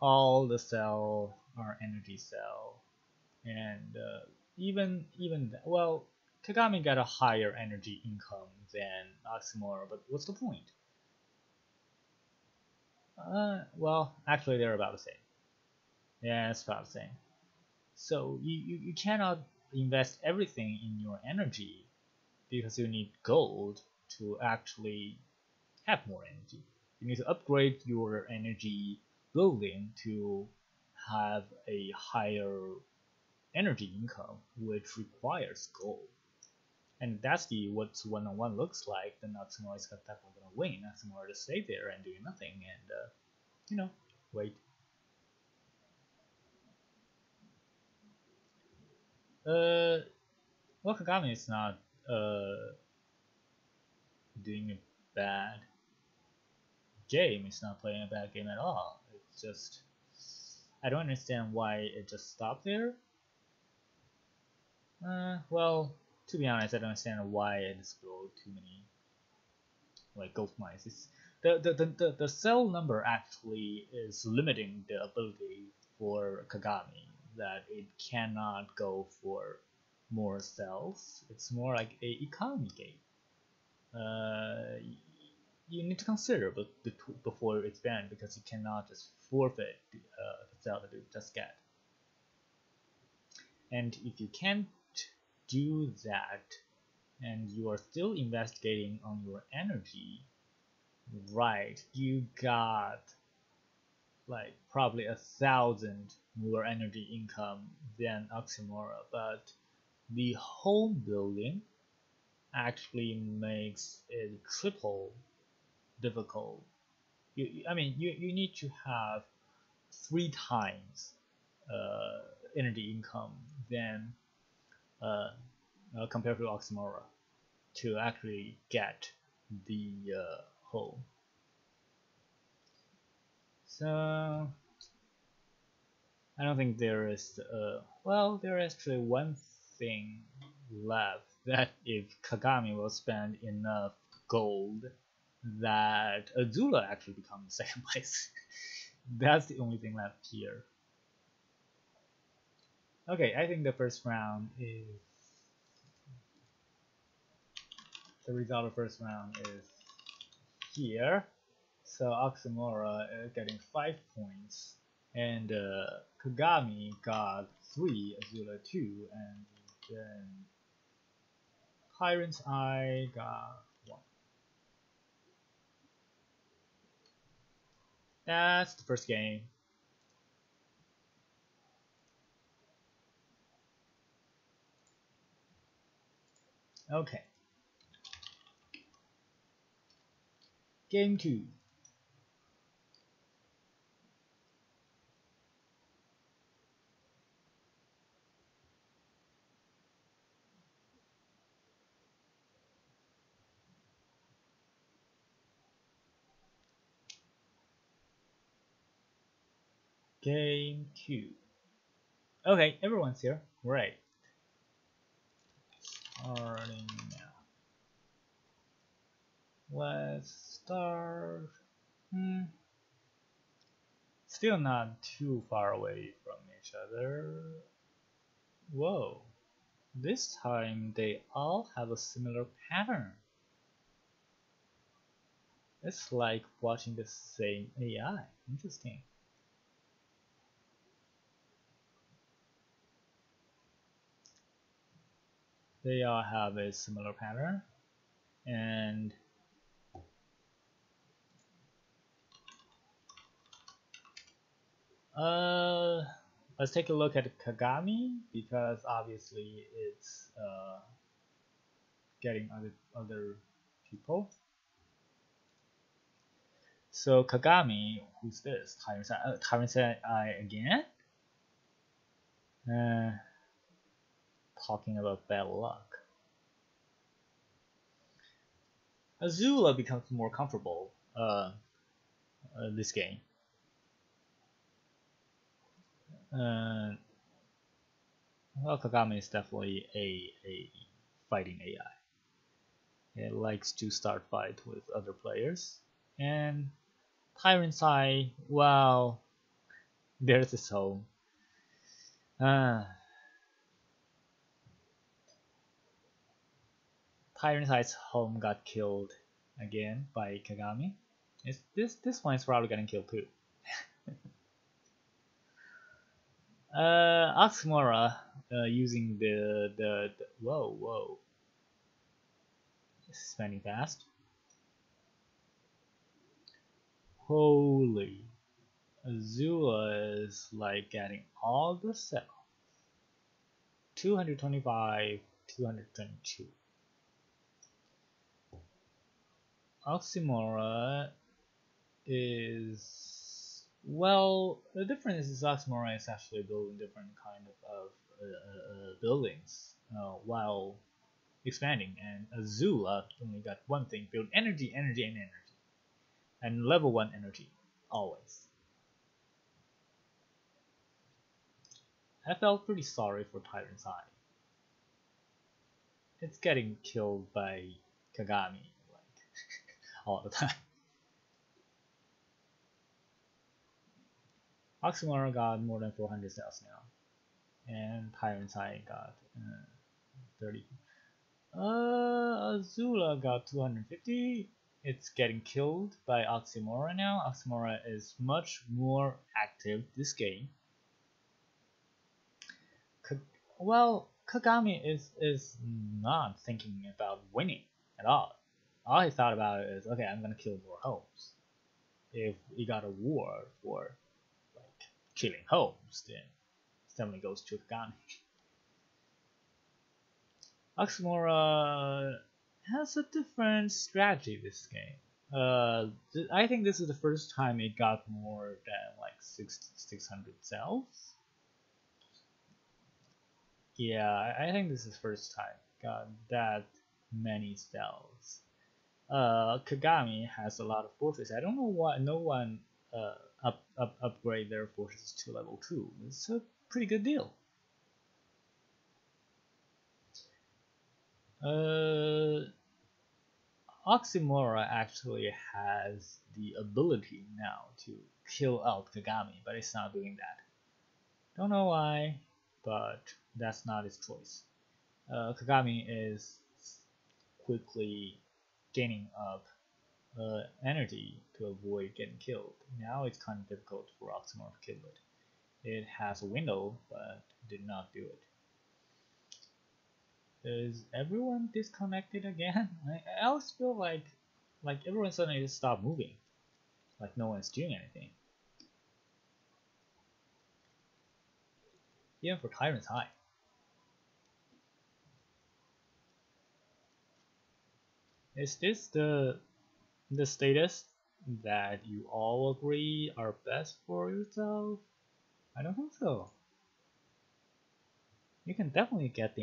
All the cell are energy cell, and well, Kagami got a higher energy income than Oxymora, but what's the point? Well, actually they're about the same. Yeah, it's about the same. So you cannot invest everything in your energy because you need gold to actually have more energy. You need to upgrade your energy building to have a higher energy income, which requires gold. And that's what one-on-one looks like. Then Oxymora is definitely gonna win. Oxymora just stay there and do nothing and wait. Well, Kagami is not doing it bad. game is not playing a bad game at all. It's just I don't understand why it just stopped there. Well, to be honest, I don't understand why it exploded too many like gold mines. It's, the cell number actually is limiting the ability for Kagami, that it cannot go for more cells. It's more like a economy game. You need to consider before it's banned, because you cannot just forfeit the cell that you just get. And if you can't do that, and you are still investigating on your energy, right, you got like probably 1,000 more energy income than Oxymora, but the home building actually makes it triple difficult. I mean, you need to have 3 times energy income than compared to Oxymora to actually get the home. So I don't think there is well, there is actually one thing left, that if Kagami will spend enough gold, that Azula actually becomes second place. That's the only thing left here. Okay, I think the first round is the result of the first round is here. So Oxymora is getting 5 points, and Kagami got 3, Azula 2, and then Tyrant's Eye got 1. That's the first game. Okay. Game 2. Game 2. Okay, everyone's here. Great. Starting now. Let's start. Still not too far away from each other. Whoa. This time they all have a similar pattern. It's like watching the same AI. Interesting. They all have a similar pattern, and let's take a look at Kagami, because obviously it's getting other people. So Kagami, who's this? Tyrant's Eye again? Talking about bad luck. Azula becomes more comfortable this game. Well, Kagami is definitely a fighting AI. It likes to start fight with other players. And Tyrant's Eye, well, there's his home. Tyrant's Eye's home got killed again by Kagami. This one is probably getting killed too. Oxymora using the whoa. This is spending fast. Holy, Azula is like getting all the cells. 225, 222. Oxymora is, well, the difference is Oxymora is actually building different kind of buildings while expanding, and Azula only got one thing: build energy, energy, and energy. and level 1 energy, always. I felt pretty sorry for Tyrant's Eye. It's getting killed by Kagami, like, all the time. Oxymora got more than 400 cells now, and Tyrant's Eye got 30. Azula got 250. It's getting killed by Oxymora now. Oxymora is much more active this game. Well, Kagami is not thinking about winning at all. All he thought about is, okay, I'm gonna kill more homes. If he got a war for like killing homes, then definitely goes to Kagami. Oxymora has a different strategy this game. I think this is the first time it got more than like 600 cells. Yeah, I think this is the first time got that many cells. Kagami has a lot of forces. I don't know why no one upgrade their forces to level 2. It's a pretty good deal. Oxymora actually has the ability now to kill out Kagami, but it's not doing that. Don't know why, but that's not its choice. Kagami is quickly gaining up energy to avoid getting killed. Now it's kind of difficult for Oxymora to kill it. It has a window, but did not do it. Is everyone disconnected again? I always feel like everyone suddenly just stopped moving, like no one's doing anything. Even for Tyrant's Eye. Is this the status that you all agree are best for yourself? I don't think so. You can definitely get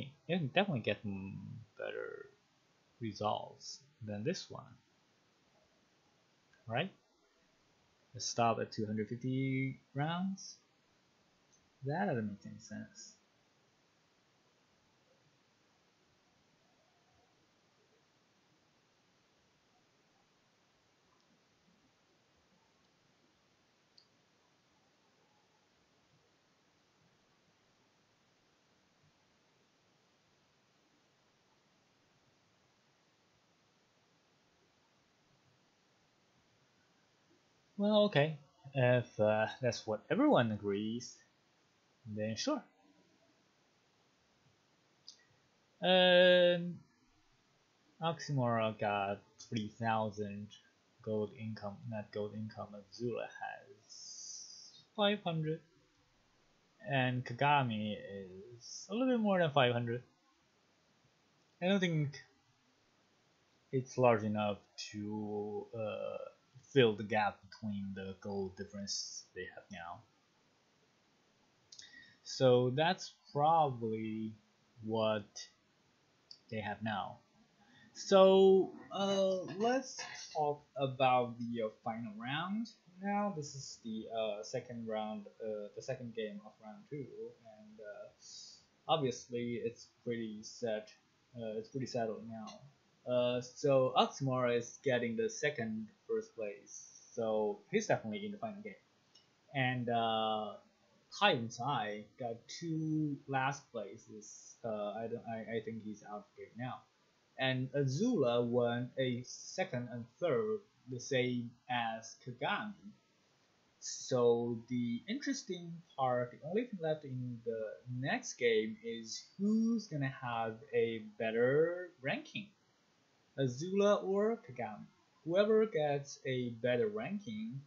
better results than this one, right? Let's stop at 250 rounds. That doesn't make any sense. Well, okay. If that's what everyone agrees, then sure. Oxymora got 3,000 gold income, net gold income. Azula has 500, and Kagami is a little bit more than 500. I don't think it's large enough to fill the gap between the gold difference they have now. So that's probably what they have now. So let's talk about the final round. Now this is the second round, the second game of round 2, and obviously it's pretty set. It's pretty settled now. So Oxymora is getting the first place, so he's definitely in the final game. And Tyrant's Eye got 2 last places. I think he's out of game now. And Azula won a second and third, the same as Kagami. So the interesting part, the only thing left in the next game is who's gonna have a better ranking, Azula or Kagami. Whoever gets a better ranking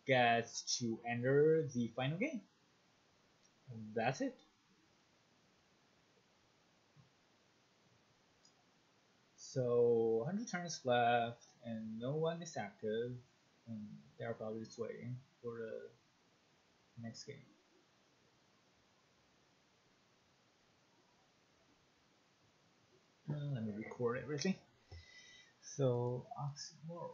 gets to enter the final game. And that's it. So 100 turns left, and no one is active, and they're probably just waiting for the next game. Let me record everything. So Oxymora.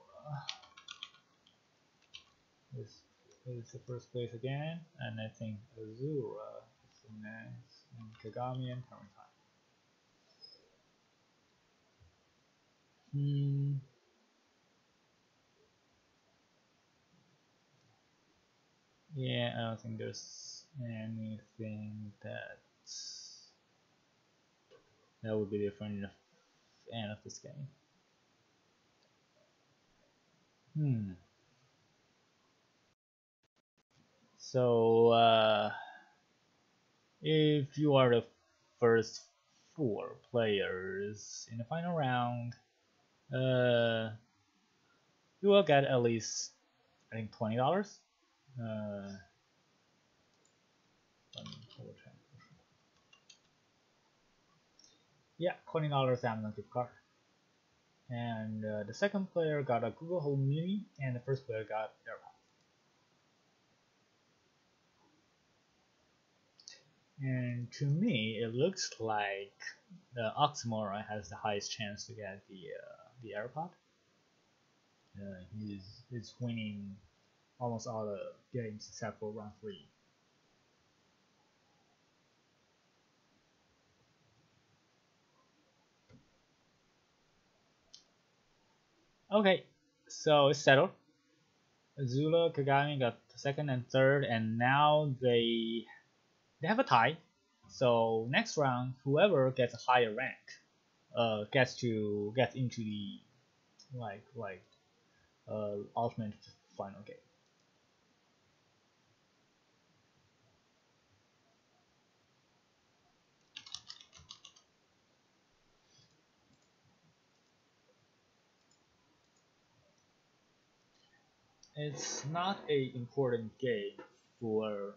This is the first place again, and I think Azura is the next, and Kagami and Torrentine. Yeah, I don't think there's anything that would be different in the end of this game. Hmm. So, if you are the first four players in the final round, uh, you will get at least, I think, $20. Uh, yeah, $20 Amazon gift card. And the second player got a Google Home Mini, and the first player got AirPods. And to me, it looks like Oxymora has the highest chance to get the AirPod. He's winning almost all the games except for round 3. Okay, so it's settled. Azula, Kagami got second and third, and now they have a tie. So next round, whoever gets a higher rank gets into the ultimate final game. It's not a important game for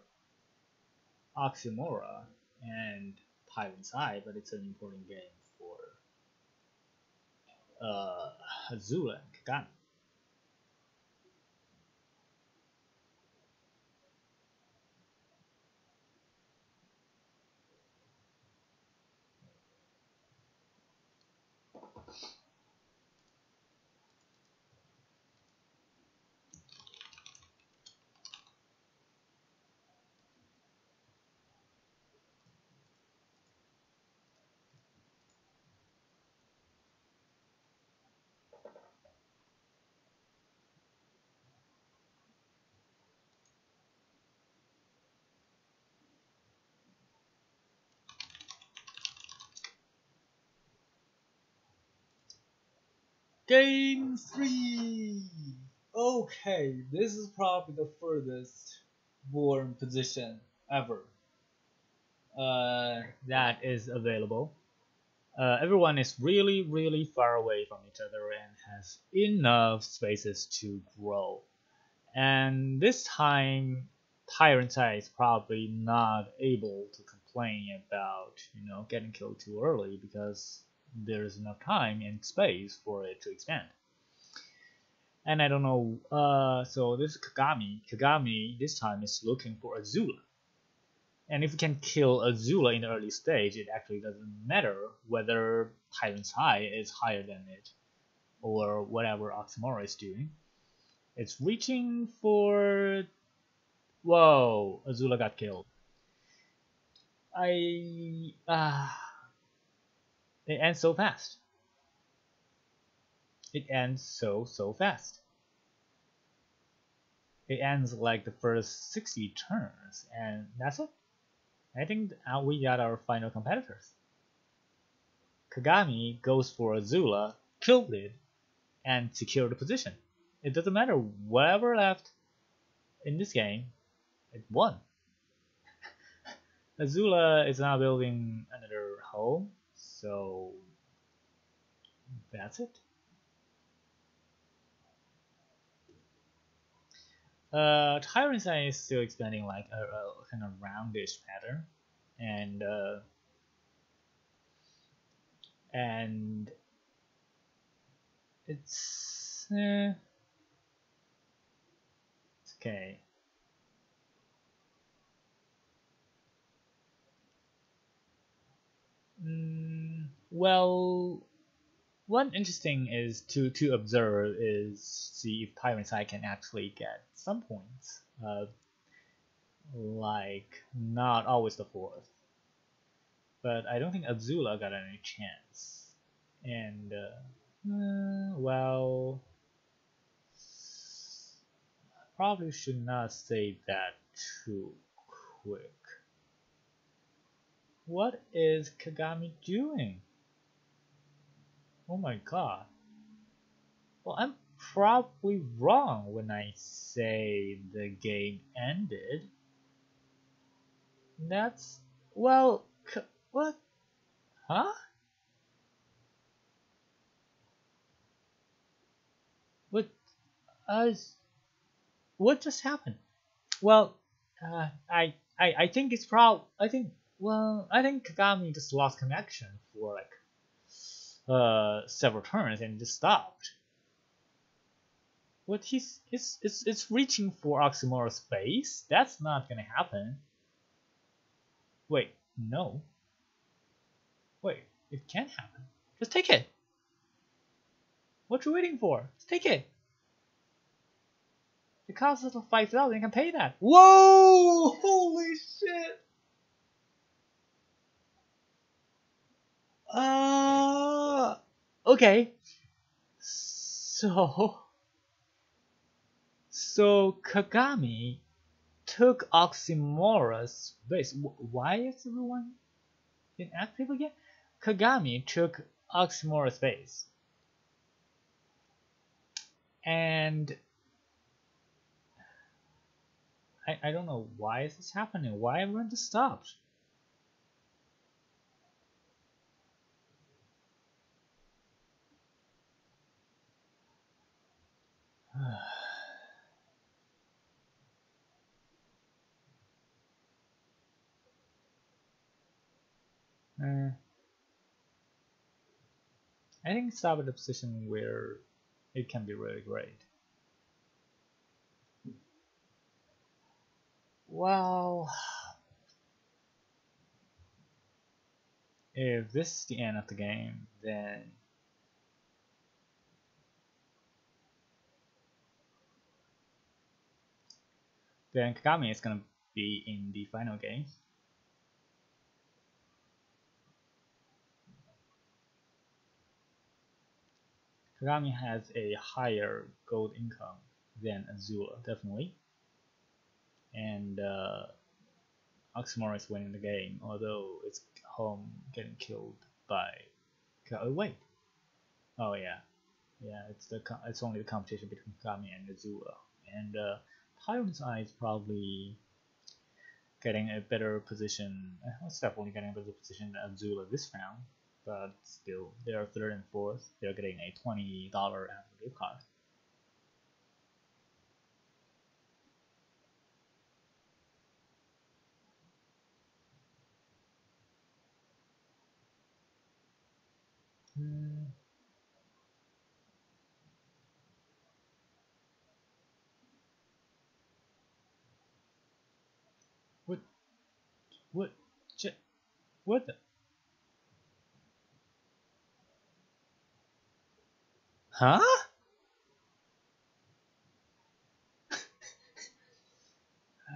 Oxymora and Tyrant's Eye, but it's an important game for Azula and Kagami. Game 3! Okay, this is probably the furthest born position ever that is available. Everyone is really, really far away from each other and has enough spaces to grow. And this time, Tyrant's Eye is probably not able to complain about, getting killed too early because there's enough time and space for it to expand. And I don't know, so this is Kagami. Kagami this time is looking for Azula. And if you can kill Azula in the early stage, it actually doesn't matter whether Tyrant's High is higher than it or whatever Oxymora is doing. It's reaching for. Whoa! Azula got killed. I. It ends so fast. It ends so fast. It ends like the first 60 turns, and that's it. I think we got our final competitors. Kagami goes for Azula, killed it, and secured the position. It doesn't matter whatever left in this game, it won. Azula is now building another home, so that's it. Tyrant's Eye is still expanding like a kind of roundish pattern, and and it's okay. Well, one interesting is to observe is see if Tyrant side can actually get some points. Like not always the fourth, but I don't think Azula got any chance. And well, probably should not say that too quick. What is Kagami doing? Oh my god. Well, I'm probably wrong when I say the game ended. That's, well, what? Huh? What? Uh, what just happened? Well, I think it's I think, well, I think Kagami just lost connection for like several turns and just stopped. What it's reaching for Oxymoro's base? That's not gonna happen. Wait, no. Wait, it can happen. Just take it. What you waiting for? Just take it. It costs us 5,000. You can pay that. Whoa! Holy shit! Okay. So Kagami took Oxymoro's base. Why is everyone inactive again? Kagami took Oxymoro's base. And I don't know why is this happening. Why everyone just stopped? I think it's out of the position where it can be really great. Well, if this is the end of the game, then Kagami is gonna be in the final game. Kagami has a higher gold income than Azula, definitely. And Oxymoro is winning the game, although it's home getting killed by. Oh wait. Oh yeah, yeah. It's only the competition between Kagami and Azula, and Tyrant's Eye is probably getting a better position. It's definitely getting a better position than Azula this round, but still, they are third and fourth. They're getting a $20 Amazon gift card. What? What? What the? Huh?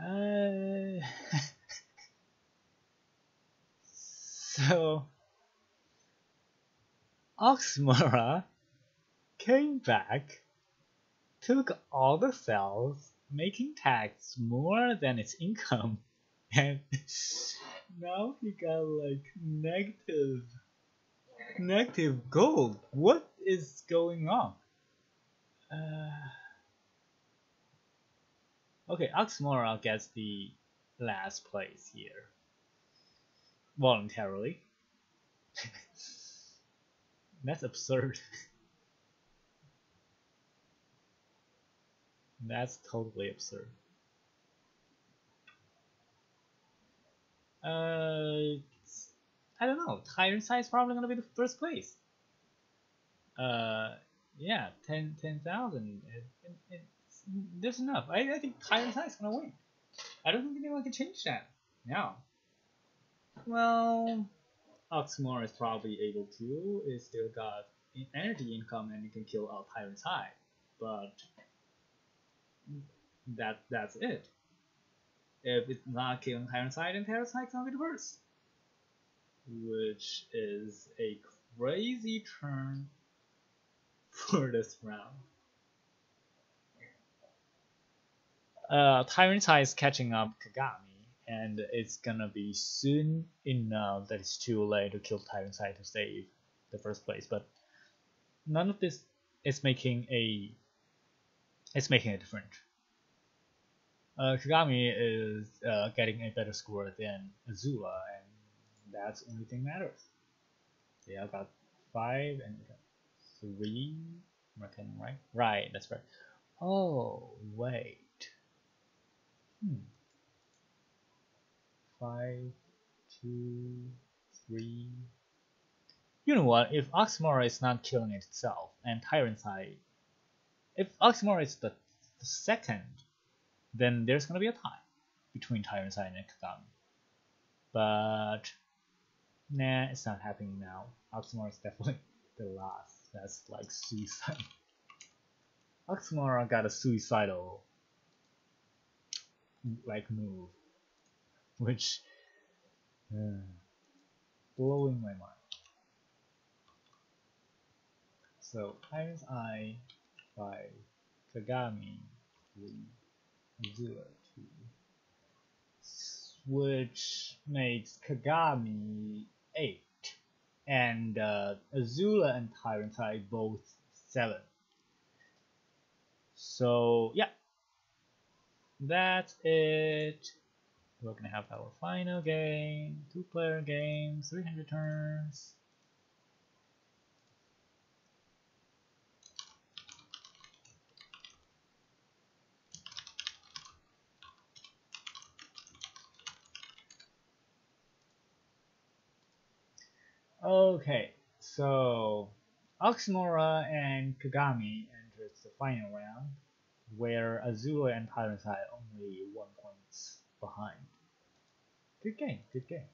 Uh, so Oxmora came back, took all the cells, making tax more than its income, and now he got like negative gold. What is going on? Okay, Oxmora gets the last place here voluntarily. That's absurd. That's totally absurd. I don't know. Tyrant Side is probably gonna be the first place. Yeah, 10,000. There's enough. I think Tyrant Side is gonna win. I don't think anyone can change that. No. Well, Oxmore is probably able to. It still got energy income and you can kill out Tyrant's Hide. But that's it. If it's not killing Tyrant's Hide, then Tyrant's Hide can't be the worst. Which is a crazy turn for this round. Tyrant's Hide is catching up Kagami, and it's gonna be soon enough that it's too late to kill Tyrant's Hide to save the first place. But none of this is making a difference. Kagami is getting a better score than Azula, and that's the only thing that matters. Yeah, I got 5 and 3. Right? Right, that's right. Oh, wait. 5, 2, 3. You know what? If Oxmora is not killing itself and Tyrant's Hide, if Oxmora is the second, then there's gonna be a tie between Tyrant's Hide and Kagami. But nah, it's not happening now. Oxmora is definitely the last. That's like suicide. Oxmora got a suicidal like move, which blowing my mind. So Tyrant's Eye 5, Kagami 3, Azula 2, which makes Kagami 8, and Azula and Tyrant's Eye both 7. So yeah, that's it. We're gonna have our final game, 2-player game, 300 turns. Okay, so Oxmora and Kagami entered the final round, where Azula and Tyrant's Eye only 1 point behind. Good game, good game.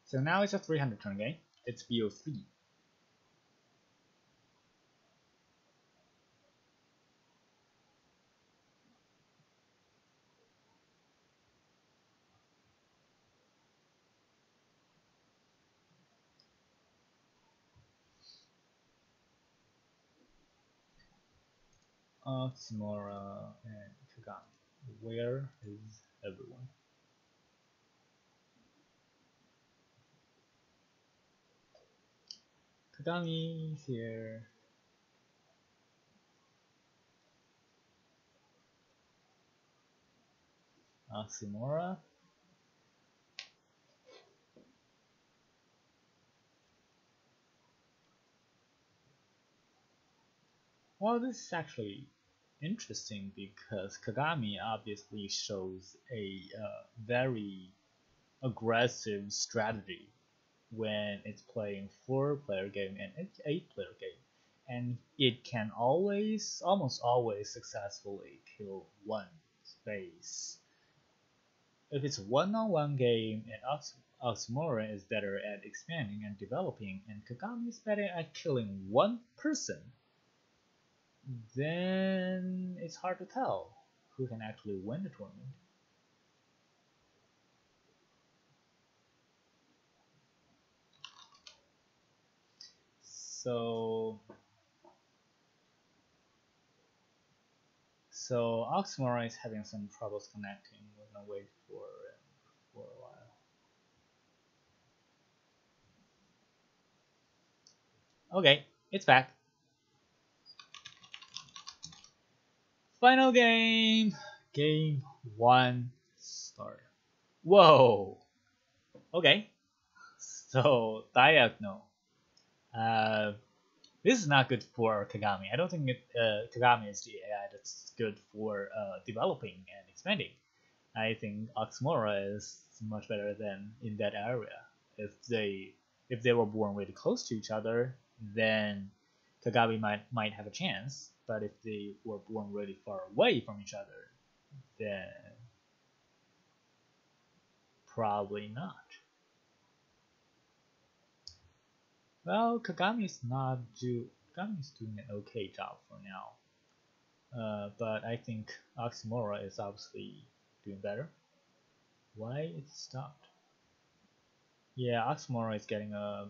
So now it's a 300 turn game. It's BO3. Oxmora and Kagami. Where is everyone? Kagami is here. Oxmora. Well, this is actually interesting because Kagami obviously shows a very aggressive strategy when it's playing 4-player game and 8-player game, and it can almost always successfully kill one space. If it's a one-on-one game and Oxmora is better at expanding and developing and Kagami is better at killing one person, then it's hard to tell who can actually win the tournament. So Oxmora is having some troubles connecting. We're gonna wait for a while. Okay, it's back. Final game. Game 1 start. Whoa. Okay. So diagonal. This is not good for Kagami. I don't think Kagami is the AI that's good for developing and expanding. I think Oxmora is much better than in that area. If they were born really close to each other, then Kagami might have a chance. But if they were born really far away from each other, then probably not. Well, Kagami's doing an okay job for now. But I think Oxymora is obviously doing better. Why it stopped? Yeah, Oxymora is doing a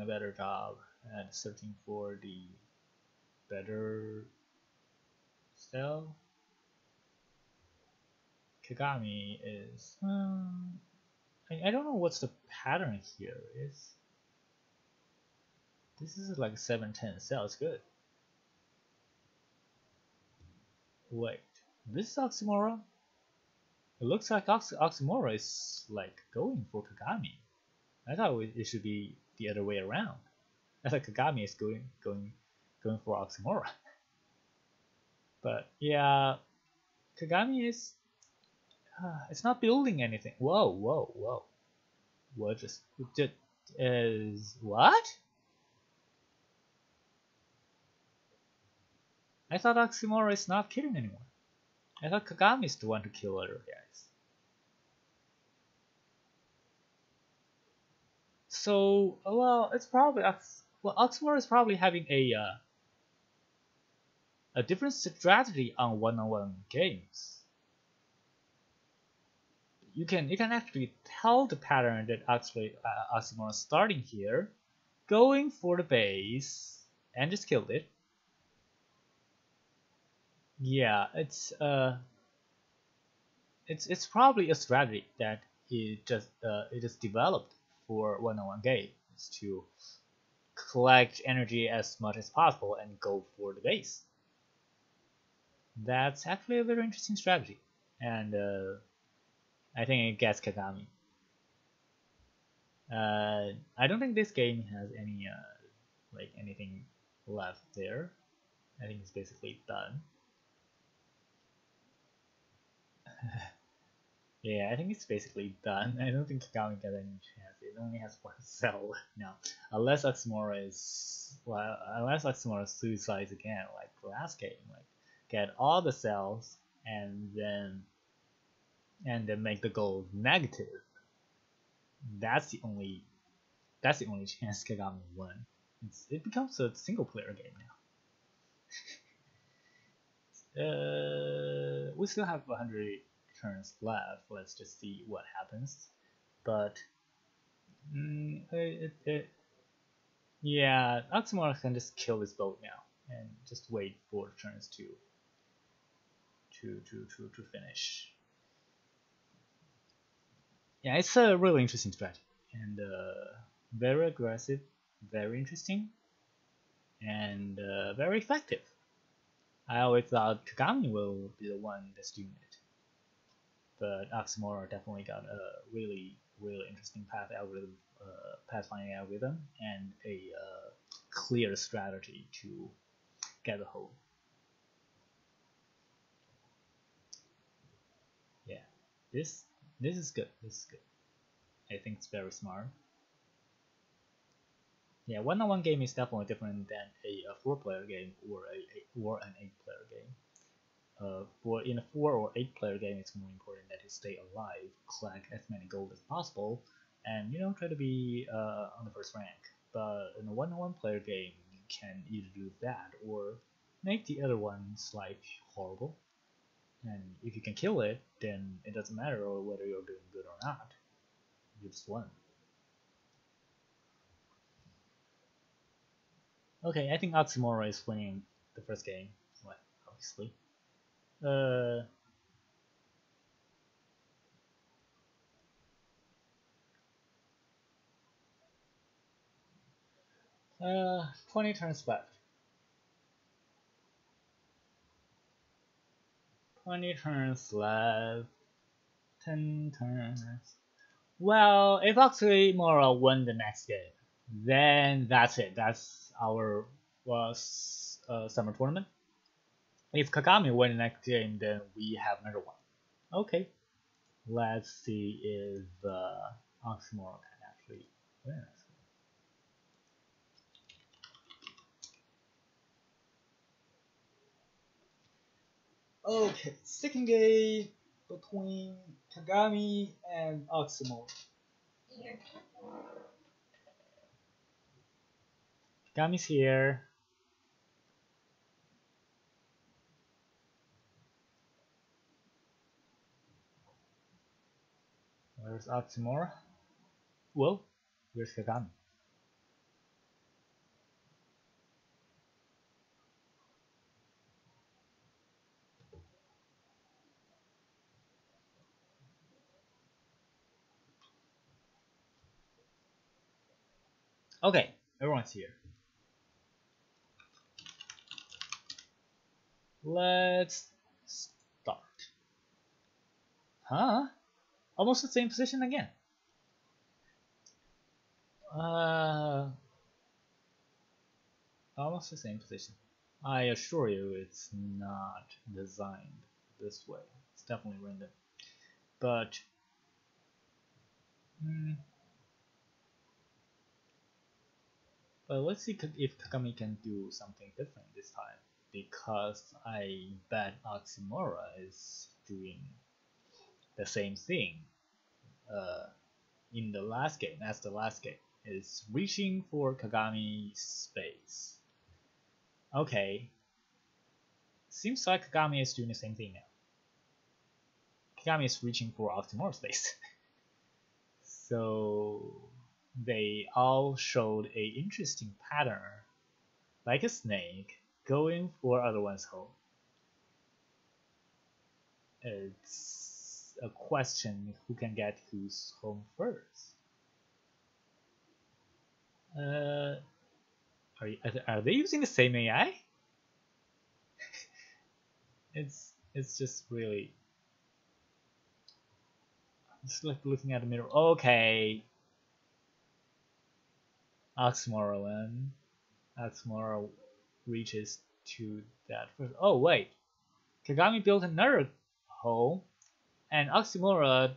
better job at searching for the better cell. Kagami is I don't know what's the pattern here is. This is like 710 cell, it's good. Wait, this is Oxymora? It looks like Oxymora is like going for Kagami. I thought it should be the other way around. I thought Kagami is going for Oxymora. But yeah, Kagami is it's not building anything. Whoa. What just is what? I thought Oxymora is not killing anyone. I thought Kagami is the one to kill other guys. So, well, it's probably Oxymora is probably having a different strategy on one-on-one games. You can actually tell the pattern that actually Oxymora is starting here, going for the base, and just killed it. Yeah, it's probably a strategy that it just developed for one-on-one games to collect energy as much as possible and go for the base. That's actually a very interesting strategy, and I think it gets Kagami. I don't think this game has any like anything left there. I think it's basically done. Yeah, I think it's basically done. I don't think Kagami got any chance. It only has one cell now, unless Oxymora suicides again, like the last game, like get all the cells and then make the goal negative. That's the only chance Kagami won. It becomes a single player game now. We still have 100 turns left. Let's just see what happens. But yeah, Oxymora can just kill this boat now and just wait for the turns to finish. Yeah, it's a really interesting strategy and very aggressive, very interesting, and very effective. I always thought Kagami will be the one that's doing it, but Oxymora definitely got a really interesting pathfinding algorithm and a clear strategy to get the hole. Yeah, this is good. This is good. I think it's very smart. Yeah, one-on-one game is definitely different than a 4-player game or an 8-player game. In a 4 or 8-player game, it's more important that you stay alive, collect as many gold as possible, and try to be on the first rank. But in a one-on-one player game, you can either do that or make the other ones like horrible. And if you can kill it, then it doesn't matter whether you're doing good or not. You just won. Okay, I think Oxymora is winning the first game, obviously. 20 turns left. 20 turns left. 10 turns. Well, if Oxymora won the next game, then that's it. That's our summer tournament. If Kagami win the next game, then we have another one. Okay. Let's see if Oxymora can actually win. Okay, second game between Kagami and Oxymore. Kagami's here. Where's Oxymore? Well, where's Kagami? Okay, everyone's here. Let's start. Huh? Almost the same position again. Almost the same position. I assure you it's not designed this way. It's definitely random. But but let's see if Kagami can do something different this time. Because I bet Oxymora is doing the same thing in the last game as the last game. Is reaching for Kagami's space. Okay. Seems like Kagami is doing the same thing now. Kagami is reaching for Oxymore's space. So they all showed a interesting pattern, like a snake going for other one's home. It's a question who can get whose home first. Are they using the same AI? it's just really just like looking at the mirror. Okay, Oxymora reaches to that first. Oh wait, Kagami built another hole, and Oxymora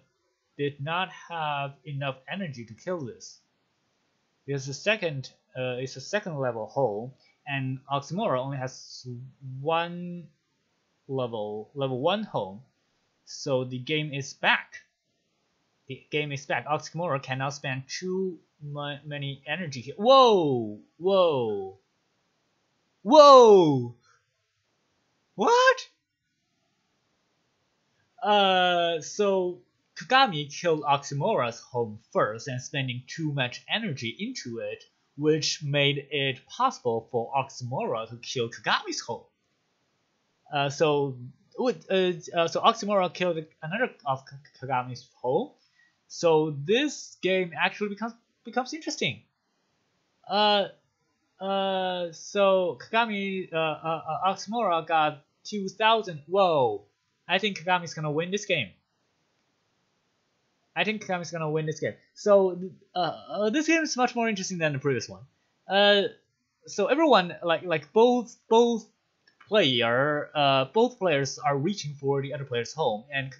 did not have enough energy to kill this. It's a second level hole, and Oxymora only has one level 1 home, so the game is back. Oxymora cannot spend too many energy here. Whoa! What? So Kagami killed Oxymora's home first and spending too much energy into it, which made it possible for Oxymora to kill Kagami's home. So Oxymora killed another of Kagami's home. So this game actually becomes interesting. So Kagami, Oxymora got 2,000. Whoa! I think Kagami's gonna win this game. So this game is much more interesting than the previous one. So everyone like both players are reaching for the other player's home, and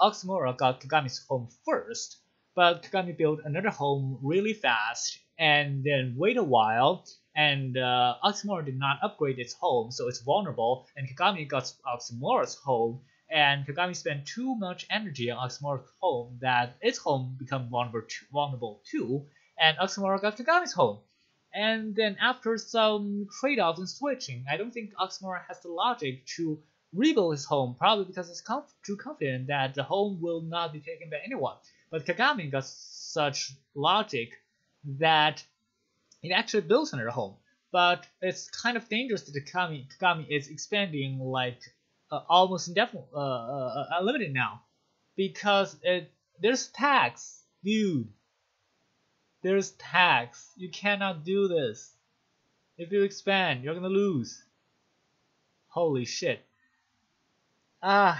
Oxymora got Kagami's home first, but Kagami built another home really fast and then wait a while, and Oxymora did not upgrade its home, so it's vulnerable, and Kagami got Oxymora's home, and Kagami spent too much energy on Oxymora's home that its home became vulnerable too, and Oxymora got Kagami's home. And then after some trade-offs and switching, I don't think Oxymora has the logic to rebuild his home, probably because it's too confident that the home will not be taken by anyone. But Kagami got such logic that it actually builds another home. But it's kind of dangerous that Kagami is expanding like almost indefinitely, unlimited now, because there's tax, dude. There's tax. You cannot do this. If you expand, you're gonna lose. Holy shit. Why?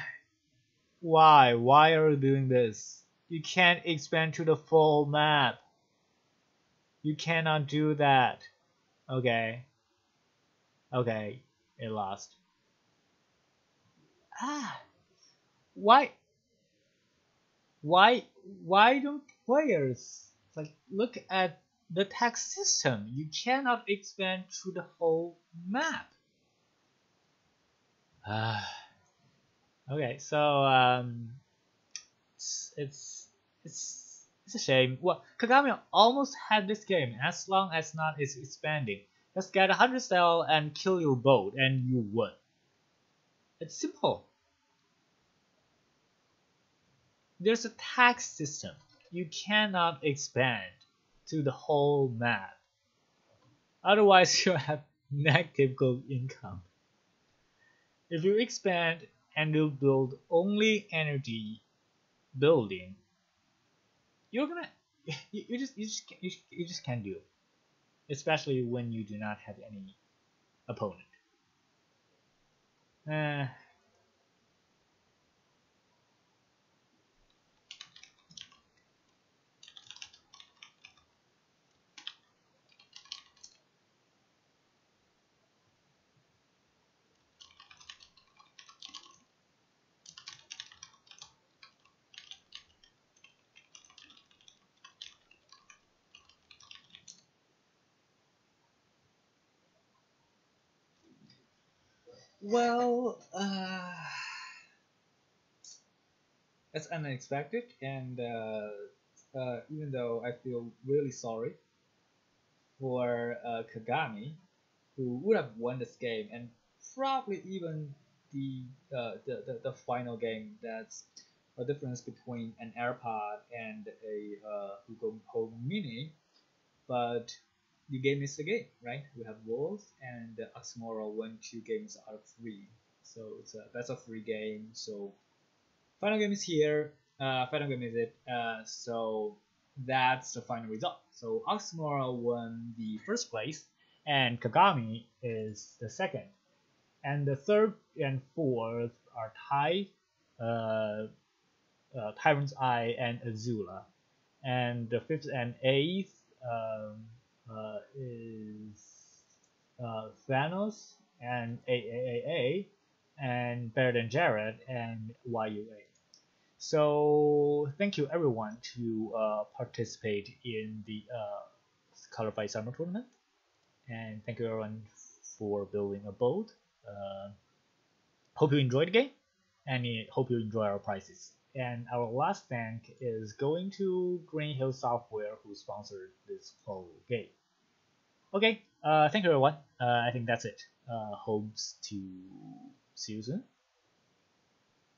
Why are you doing this? You can't expand to the full map. You cannot do that. Okay. Okay, it lost. Why? Why don't players like look at the tax system? You cannot expand to the whole map. Okay, so it's it's it's a shame. Well, Kagami almost had this game as long as not is expanding. Just get 100 style and kill your boat, and you win. It's simple. There's a tax system. You cannot expand to the whole map. Otherwise, you have negative gold income. If you expand and you build only energy building, you're gonna you just can't do it. Especially when you do not have any opponent. Uh, well, it's unexpected, and even though I feel really sorry for Kagami, who would have won this game, and probably even the final game. That's a difference between an AirPod and a Google Home Mini, but the game is the game, right? We have Wolf and Oxmoral won 2 games out of 3, so that's a free game. So final game is here. Final game is it. So that's the final result. So Oxmoral won the first place, and Kagami is the second. And the third and fourth are tied. Uh, Tyrant's Eye and Azula. And the fifth and eighth is Thanos and AAAA and Better Than Jared and YUA. So thank you everyone to participate in the Colorfight Summer Tournament, and thank you everyone for building a boat. Uh, Hope you enjoyed the game, and hope you enjoy our prizes. And our last thank is going to Green Hill Software, who sponsored this whole game. Okay, thank you everyone. I think that's it. Hopes to see you soon.